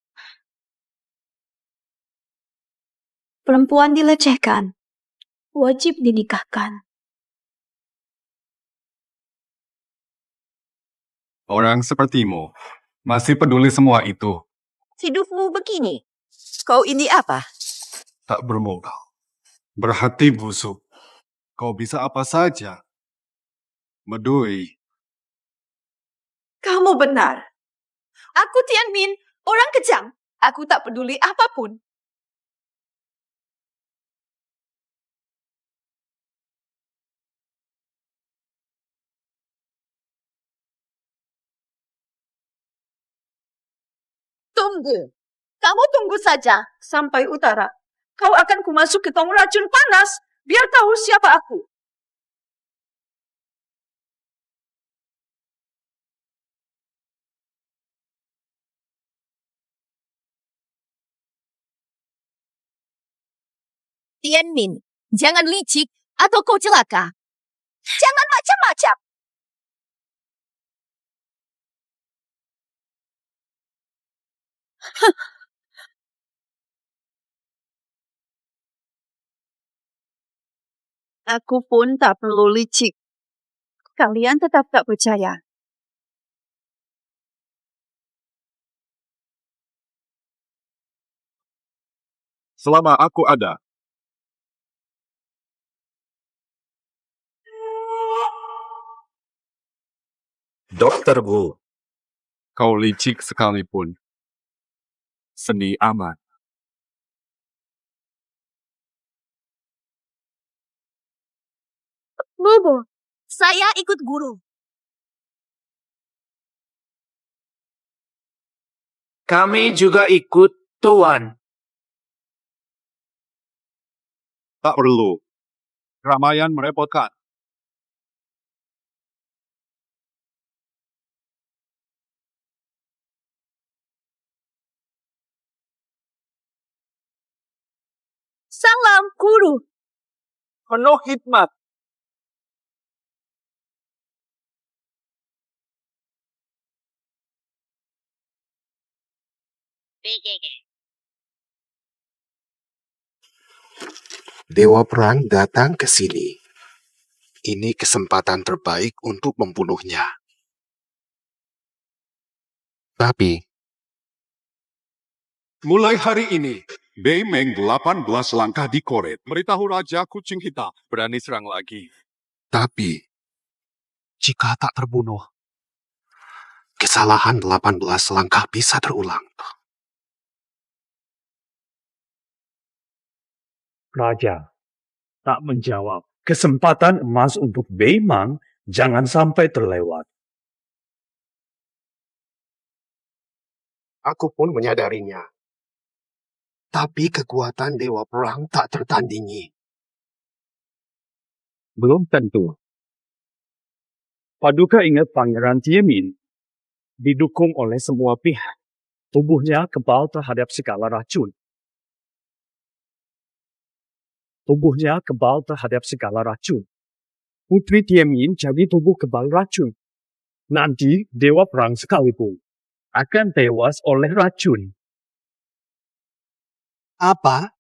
[SPEAKER 9] Perempuan dilecehkan, wajib dinikahkan.
[SPEAKER 4] Orang sepertimu masih peduli semua itu.
[SPEAKER 5] Hidupmu begini. Kau ini apa?
[SPEAKER 4] Tak bermodal. Berhati busuk. Kau bisa apa saja. Medui.
[SPEAKER 9] Kamu benar. Aku Tianmin, orang kejam. Aku tak peduli apapun. Tunggu. Kamu tunggu saja sampai utara. Kau akan kumasuk ke tong racun panas. Biar tahu siapa aku.
[SPEAKER 5] Tianmin, jangan licik atau kau celaka. Jangan macam-macam.
[SPEAKER 7] Aku pun tak perlu licik. Kalian tetap tak percaya.
[SPEAKER 4] Selama aku ada.
[SPEAKER 1] Dokter Bu.
[SPEAKER 4] Kau licik sekalipun. Seni aman.
[SPEAKER 5] Bobo, saya ikut guru.
[SPEAKER 2] Kami juga ikut, Tuan.
[SPEAKER 4] Tak perlu. Keramaian merepotkan.
[SPEAKER 5] Salam, guru.
[SPEAKER 2] Penuh hikmat.
[SPEAKER 11] Dewa Perang datang ke sini. Ini kesempatan terbaik untuk membunuhnya. Tapi,
[SPEAKER 4] Mulai hari ini, Beimeng 18 langkah di koret. Beritahu Raja Kucing Hitam. Berani serang lagi.
[SPEAKER 11] tapi, jika tak terbunuh, kesalahan 18 langkah bisa terulang.
[SPEAKER 1] Raja tak menjawab. Kesempatan emas untuk Beimang jangan sampai terlewat.
[SPEAKER 11] Aku pun menyadarinya. Tapi kekuatan Dewa Perang tak tertandingi.
[SPEAKER 1] Belum tentu. Paduka ingat Pangeran Tiemin didukung oleh semua pihak. Tubuhnya kebal terhadap segala racun. Putri Tiemin jadi tubuh kebal racun. Nanti Dewa Perang sekalipun akan tewas oleh racun.
[SPEAKER 11] Apa?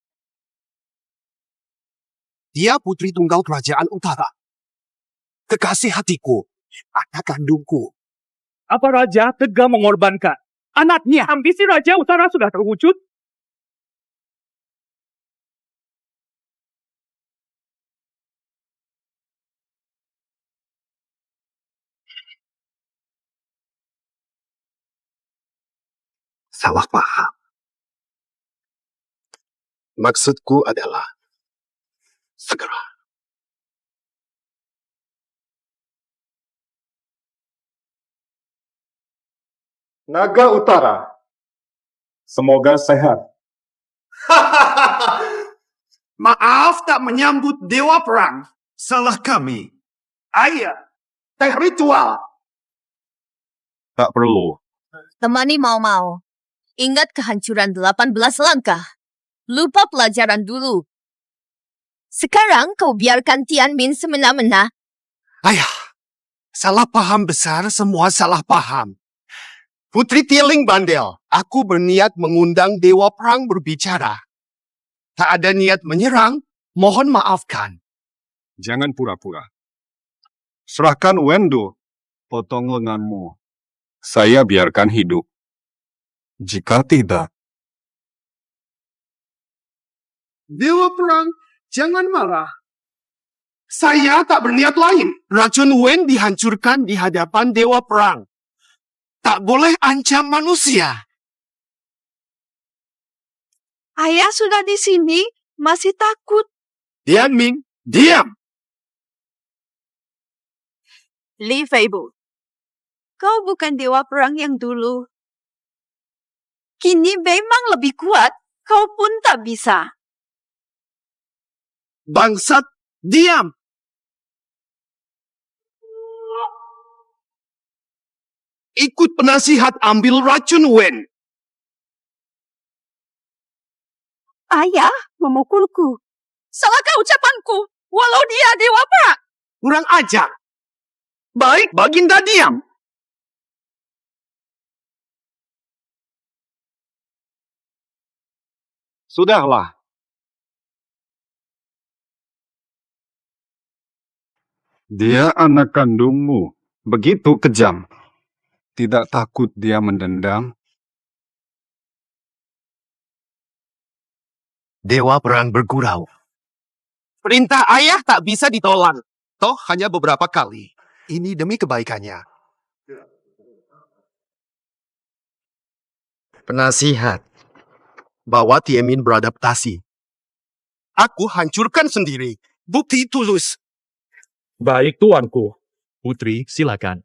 [SPEAKER 11] Dia putri tunggal kerajaan utara. Kekasih hatiku, anak kandungku.
[SPEAKER 1] Apa Raja tega mengorbankan anaknya? Ambisi Raja Utara sudah terwujud.
[SPEAKER 11] Salah paham. Maksudku adalah segera.
[SPEAKER 4] Naga Utara, semoga sehat.
[SPEAKER 8] Maaf tak menyambut Dewa Perang. Salah kami. Ayah, teh ritual.
[SPEAKER 4] Tak perlu.
[SPEAKER 5] Temani mau-mau. Ingat kehancuran 18 langkah. Lupa pelajaran dulu. Sekarang kau biarkan Tianmin semena-mena.
[SPEAKER 8] Ayah, salah paham besar, semua salah paham. Putri Tieling bandel, aku berniat mengundang Dewa Perang berbicara. Tak ada niat menyerang, mohon maafkan.
[SPEAKER 4] Jangan pura-pura. Serahkan Wendo, potong lenganmu. Saya biarkan hidup. Jika tidak,
[SPEAKER 8] Dewa Perang, jangan marah. Saya tak berniat lain. Racun Wen dihancurkan di hadapan Dewa Perang. Tak boleh ancam manusia.
[SPEAKER 9] Ayah sudah di sini, masih takut.
[SPEAKER 8] Tianmin, diam.
[SPEAKER 9] Li Feibu, kau bukan Dewa Perang yang dulu. Kini memang lebih kuat, kau pun tak bisa.
[SPEAKER 8] Bangsat, diam. Ikut penasihat ambil racun Wen.
[SPEAKER 9] Ayah memukulku. Salahkah ucapanku? Walau dia Dewa Perang.
[SPEAKER 8] Kurang ajar. Baik, Baginda diam.
[SPEAKER 4] sudahlah. Dia anak kandungmu, begitu kejam. Tidak takut dia mendendam?
[SPEAKER 11] Dewa Perang bergurau.
[SPEAKER 8] Perintah ayah tak bisa ditolak. Toh hanya beberapa kali. Ini demi kebaikannya.
[SPEAKER 11] Penasihat. Bahwa Tiemin beradaptasi.
[SPEAKER 8] Aku hancurkan sendiri. Bukti tulus.
[SPEAKER 1] Baik tuanku.
[SPEAKER 2] Putri, silakan.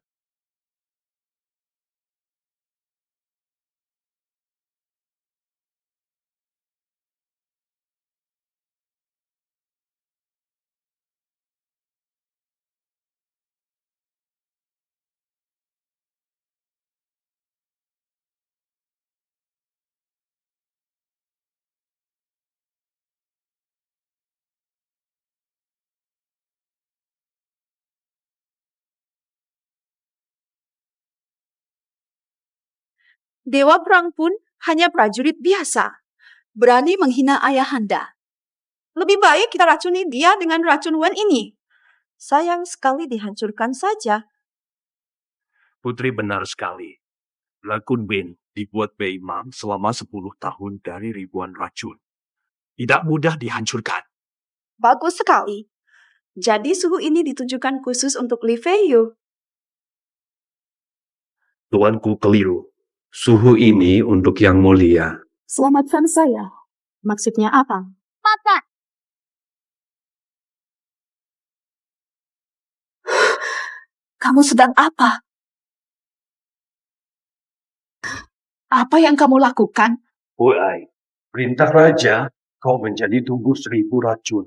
[SPEAKER 9] Dewa Perang pun hanya prajurit biasa. Berani menghina ayahanda. Lebih baik kita racuni dia dengan racun Wen ini. Sayang sekali dihancurkan saja.
[SPEAKER 1] Putri benar sekali. Lakun Bin dibuat Beimang selama 10 tahun dari ribuan racun. Tidak mudah dihancurkan.
[SPEAKER 7] Bagus sekali. Jadi suhu ini ditujukan khusus untuk Li Feiyu.
[SPEAKER 1] Tuanku keliru. Suhu ini untuk yang mulia.
[SPEAKER 7] Selamatkan saya. Maksudnya apa? Mata. Kamu sedang apa? Apa yang kamu lakukan?
[SPEAKER 1] Ai, perintah raja, kau menjadi tubuh 1000 racun.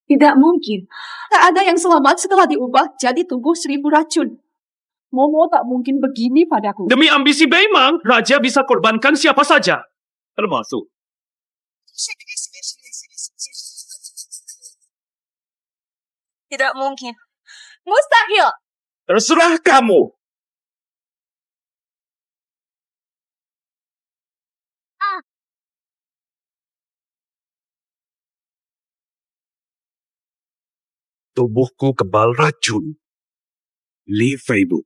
[SPEAKER 7] Tidak mungkin. Tak ada yang selamat setelah diubah jadi tubuh 1000 racun. Momo tak mungkin begini padaku.
[SPEAKER 2] Demi ambisi Beimang, raja bisa korbankan siapa saja. Termasuk.
[SPEAKER 7] Tidak mungkin. Mustahil.
[SPEAKER 2] Terserah kamu.
[SPEAKER 1] Tubuhku kebal racun. Li Feibu.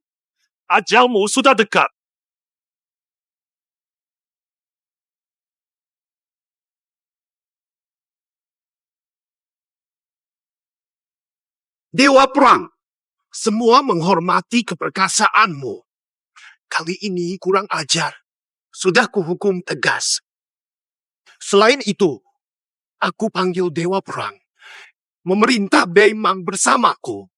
[SPEAKER 1] Ajalmu sudah dekat.
[SPEAKER 8] Dewa Perang, semua menghormati keperkasaanmu. Kali ini kurang ajar. Sudah kuhukum tegas. Selain itu, aku panggil Dewa Perang. Memerintah Beimang bersamaku.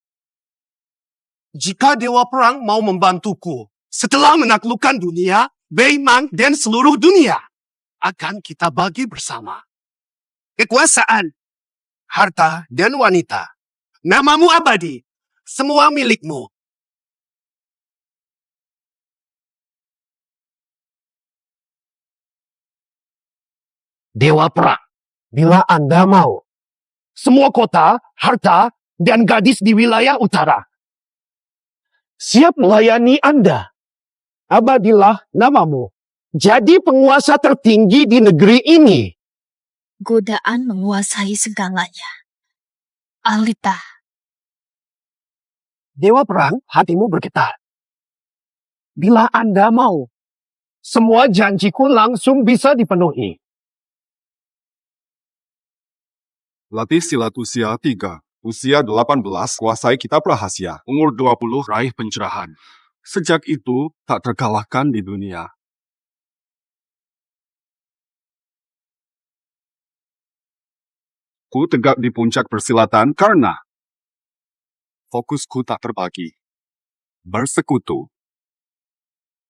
[SPEAKER 8] Jika Dewa Perang mau membantuku, setelah menaklukkan dunia, Beimang dan seluruh dunia, akan kita bagi bersama. Kekuasaan, harta, dan wanita. Namamu abadi, semua milikmu. Dewa Perang, bila Anda mau, semua kota, harta, dan gadis di wilayah utara siap melayani Anda. Abadilah namamu. Jadi penguasa tertinggi di negeri ini.
[SPEAKER 3] Godaan menguasai segalanya. Alita,
[SPEAKER 8] Dewa Perang, hatimu bergetar. Bila Anda mau, semua janjiku langsung bisa dipenuhi.
[SPEAKER 4] Latih silat usia 3. Usia 18 kuasai kitab rahasia. Umur 20 raih pencerahan. Sejak itu tak terkalahkan di dunia. Ku tegak di puncak persilatan karena fokusku tak terbagi. Bersekutu.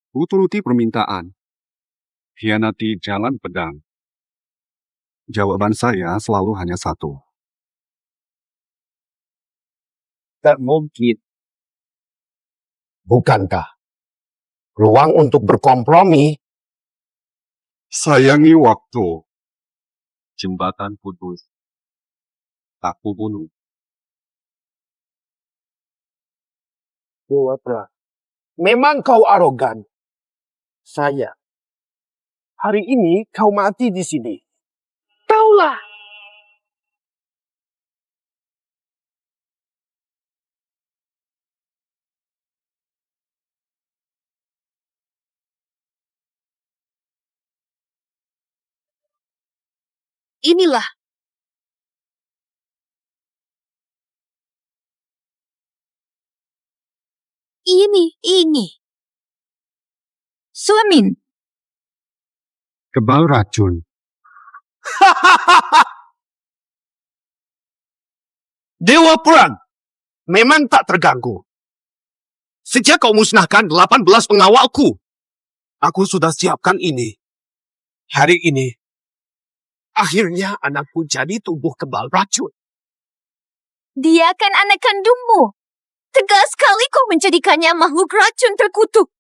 [SPEAKER 4] Ku turuti permintaan. Hianati jalan pedang. Jawaban saya selalu hanya satu.
[SPEAKER 8] Tak mungkin. Bukankah? Ruang untuk berkompromi.
[SPEAKER 4] Sayangi waktu. Jembatan putus. Tak kubunuh.
[SPEAKER 8] Dewa Perang, memang kau arogan. Saya. Hari ini kau mati di sini. Taulah.
[SPEAKER 5] Inilah. Ini. Suamin.
[SPEAKER 4] Kebal racun.
[SPEAKER 8] Dewa Perang, memang tak terganggu. Sejak kau musnahkan 18 pengawalku, aku sudah siapkan ini. Hari ini, akhirnya anakku jadi tubuh kebal racun.
[SPEAKER 5] Dia kan anak kandungmu. Tegas sekali kau menjadikannya makhluk racun terkutuk.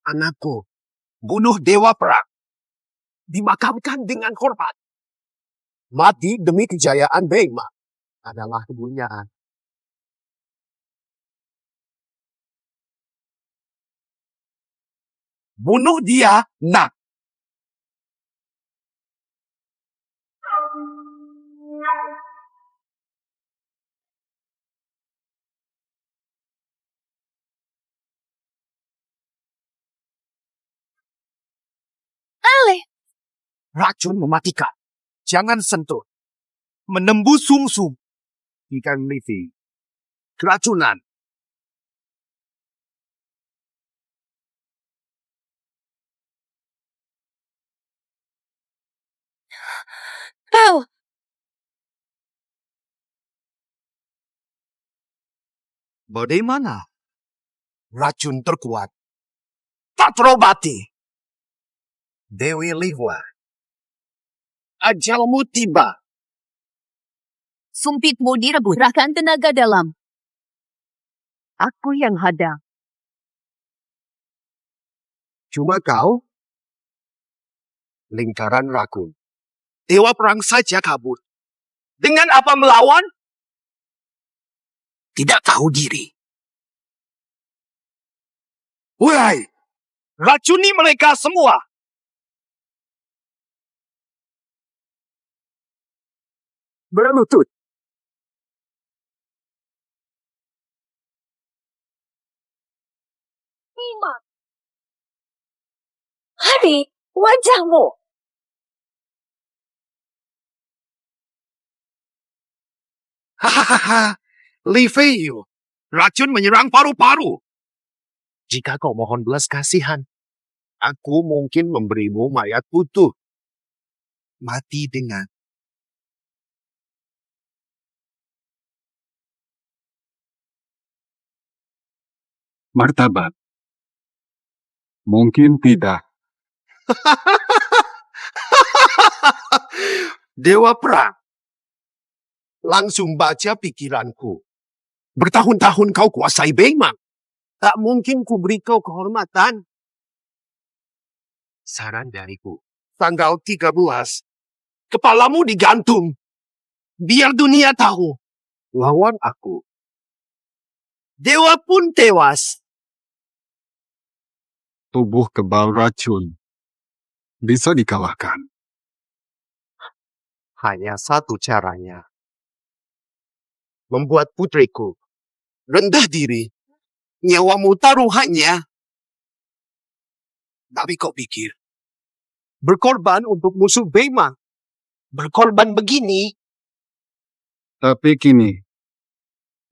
[SPEAKER 8] Anakku, bunuh Dewa Perang. Dimakamkan dengan hormat. Mati demi kejayaan Beimang adalah kemuliaan. Bunuh dia, nak.
[SPEAKER 11] Racun mematikan. Jangan sentuh. Menembus sumsum. Ikan Livi. Keracunan.
[SPEAKER 5] Kau!
[SPEAKER 11] Bagaimana? Racun terkuat. Tak terobati. Dewi Liwa. Ajalmu tiba.
[SPEAKER 5] Sumpitmu direbut. Kerahkan tenaga dalam. Aku yang hadang.
[SPEAKER 11] Cuma kau? Lingkaran rakun. Dewa perang saja kabur. Dengan apa melawan? Tidak tahu diri. Wahai, racuni mereka semua. Berlutut.
[SPEAKER 5] Iman. Hari, wajahmu.
[SPEAKER 11] Hahaha, Li Feiyu, racun menyerang paru-paru. Jika kau mohon belas kasihan, aku mungkin memberimu mayat utuh. Mati dengan
[SPEAKER 4] Martabat. Mungkin tidak.
[SPEAKER 11] Dewa perang. Langsung baca pikiranku. Bertahun-tahun kau kuasai Beimang. Tak mungkin ku beri kau kehormatan. Saran dariku. Tanggal 13. Kepalamu digantung. Biar dunia tahu. Lawan aku. Dewa pun tewas.
[SPEAKER 4] Tubuh kebal racun. Bisa dikalahkan.
[SPEAKER 11] Hanya satu caranya. Membuat putriku rendah diri. Nyawamu taruhannya. Tapi kau pikir, berkorban untuk musuh Beimang. Berkorban begini.
[SPEAKER 4] Tapi kini,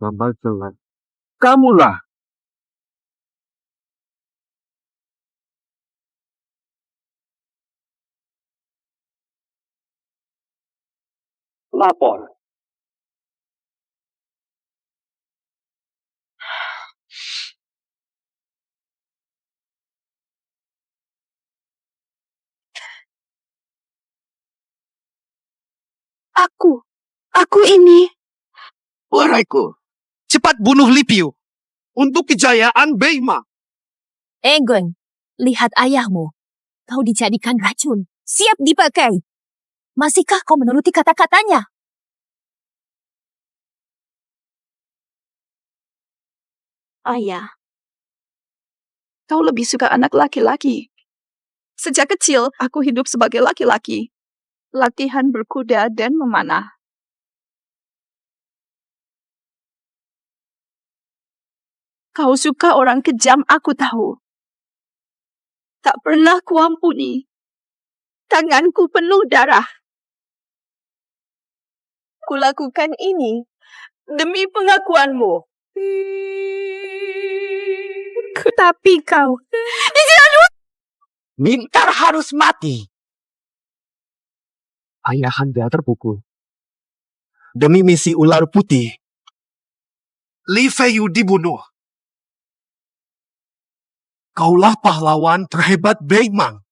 [SPEAKER 4] babak telat. Kamulah.
[SPEAKER 11] Lapor.
[SPEAKER 9] Aku ini.
[SPEAKER 11] Waraiku, cepat bunuh Lipiu. Untuk kejayaan Beimang.
[SPEAKER 5] Egon, lihat ayahmu. Kau dijadikan racun. Siap dipakai. Masihkah kau menuruti kata-katanya?
[SPEAKER 7] Ayah, kau lebih suka anak laki-laki. Sejak kecil, aku hidup sebagai laki-laki. Latihan berkuda dan memanah. Kau suka orang kejam, aku tahu. Tak pernah kuampuni. Tanganku penuh darah. Kulakukan ini demi pengakuanmu. Tapi kau...
[SPEAKER 11] Mintar harus mati. Ayahanda terpukul. Demi misi ular putih. Li Feiyu dibunuh. Kaulah pahlawan terhebat Beimang.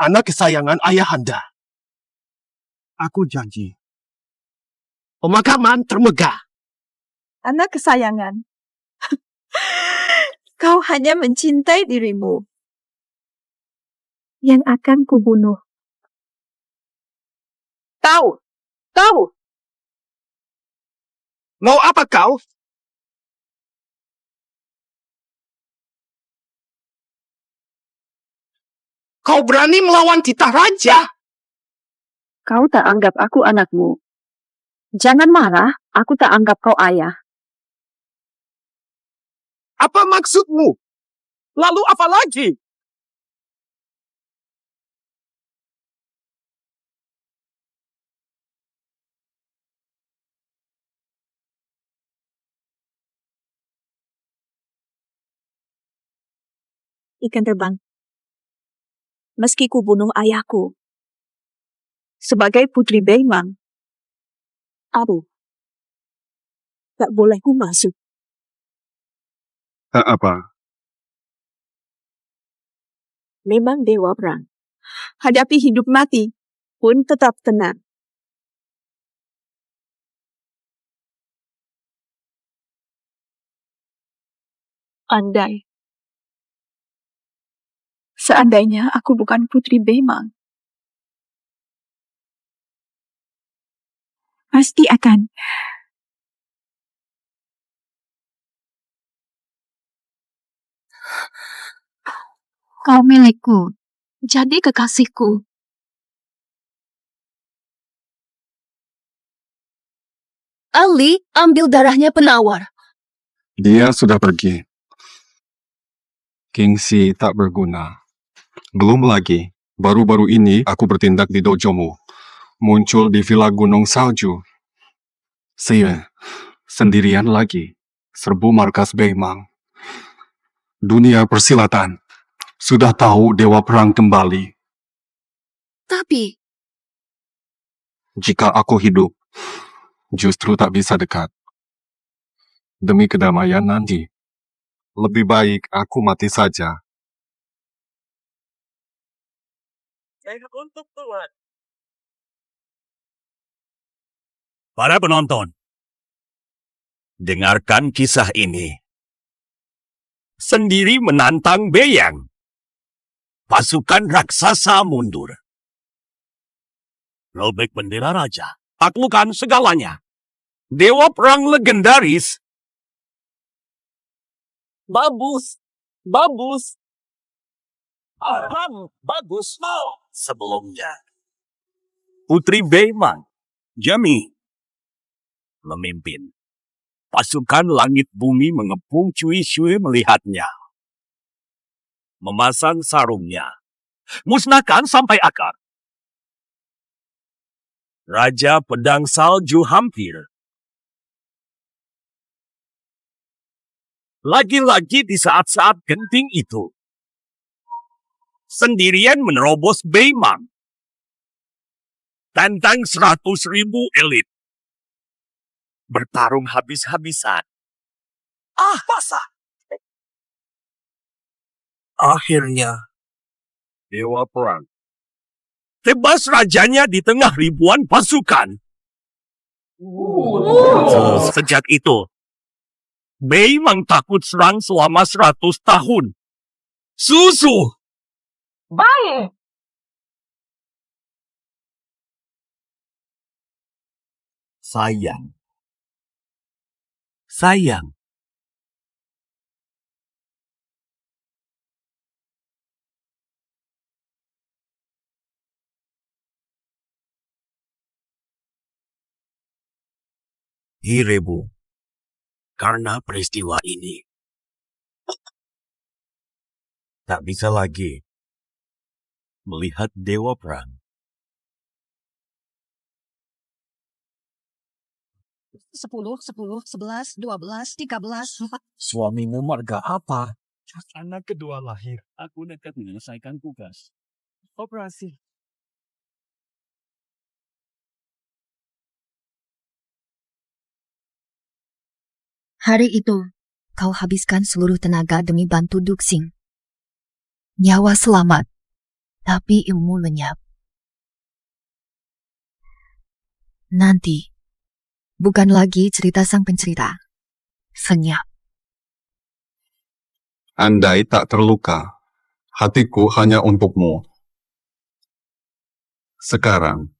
[SPEAKER 11] Anak kesayangan ayahanda. Aku janji. Pemakaman termegah.
[SPEAKER 7] Anak kesayangan. Kau hanya mencintai dirimu. Yang akan kubunuh.
[SPEAKER 11] Tahu. Mau apa kau? Kau berani melawan titah raja?
[SPEAKER 7] Kau tak anggap aku anakmu. Jangan marah, aku tak anggap kau ayah.
[SPEAKER 11] Apa maksudmu? Lalu apa lagi?
[SPEAKER 7] ikan terbang. Meski ku bunuh ayahku, sebagai putri Beimang, aku tak boleh ku masuk.
[SPEAKER 4] Tak apa.
[SPEAKER 7] Memang dewa perang. Hadapi hidup mati pun tetap tenang. Seandainya aku bukan putri Beimang, pasti akan kau milikku, jadi kekasihku.
[SPEAKER 5] Ali, ambil darahnya penawar.
[SPEAKER 4] Dia sudah pergi. Gengsi tak berguna. Belum lagi, baru-baru ini aku bertindak di dojomu. Muncul di Villa Gunung Salju. Saya sendirian lagi. Serbu markas Beimang. Dunia persilatan. Sudah tahu Dewa Perang kembali.
[SPEAKER 5] Tapi,
[SPEAKER 4] Jika aku hidup, justru tak bisa dekat. Demi kedamaian nanti, lebih baik aku mati saja.
[SPEAKER 2] Untuk Tuhan.
[SPEAKER 1] Para penonton, dengarkan kisah ini. Sendiri menantang Beyang. Pasukan raksasa mundur. Robek bendera raja. Taklukkan segalanya. Dewa perang legendaris. Bagus. Bagus. Bagus. Sebelumnya, Putri Beimang, Jami, memimpin. Pasukan langit bumi mengepung Cui-Shui melihatnya. Memasang sarungnya. Musnahkan sampai akar. Raja Pedang Salju hampir. Lagi-lagi di saat-saat genting itu, sendirian menerobos Beimang. Tantang 100.000 elit. Bertarung habis-habisan. Pasah. Akhirnya, Dewa Perang tebas rajanya di tengah ribuan pasukan. Sejak itu, Beimang takut serang selama 100 tahun. Susu!
[SPEAKER 7] Baik.
[SPEAKER 1] Sayang. Hirebu, karena peristiwa ini, tak bisa lagi melihat Dewa Perang.
[SPEAKER 5] 10, 11, 12, 13.
[SPEAKER 1] Suamimu marga apa?
[SPEAKER 2] Anak kedua lahir. Aku dekat menyelesaikan tugas. Operasi.
[SPEAKER 3] Hari itu, kau habiskan seluruh tenaga demi bantu Duxing. Nyawa selamat, tapi ilmu lenyap. Nanti, bukan lagi cerita sang pencerita. Senyap.
[SPEAKER 4] Andai tak terluka, hatiku hanya untukmu. Sekarang,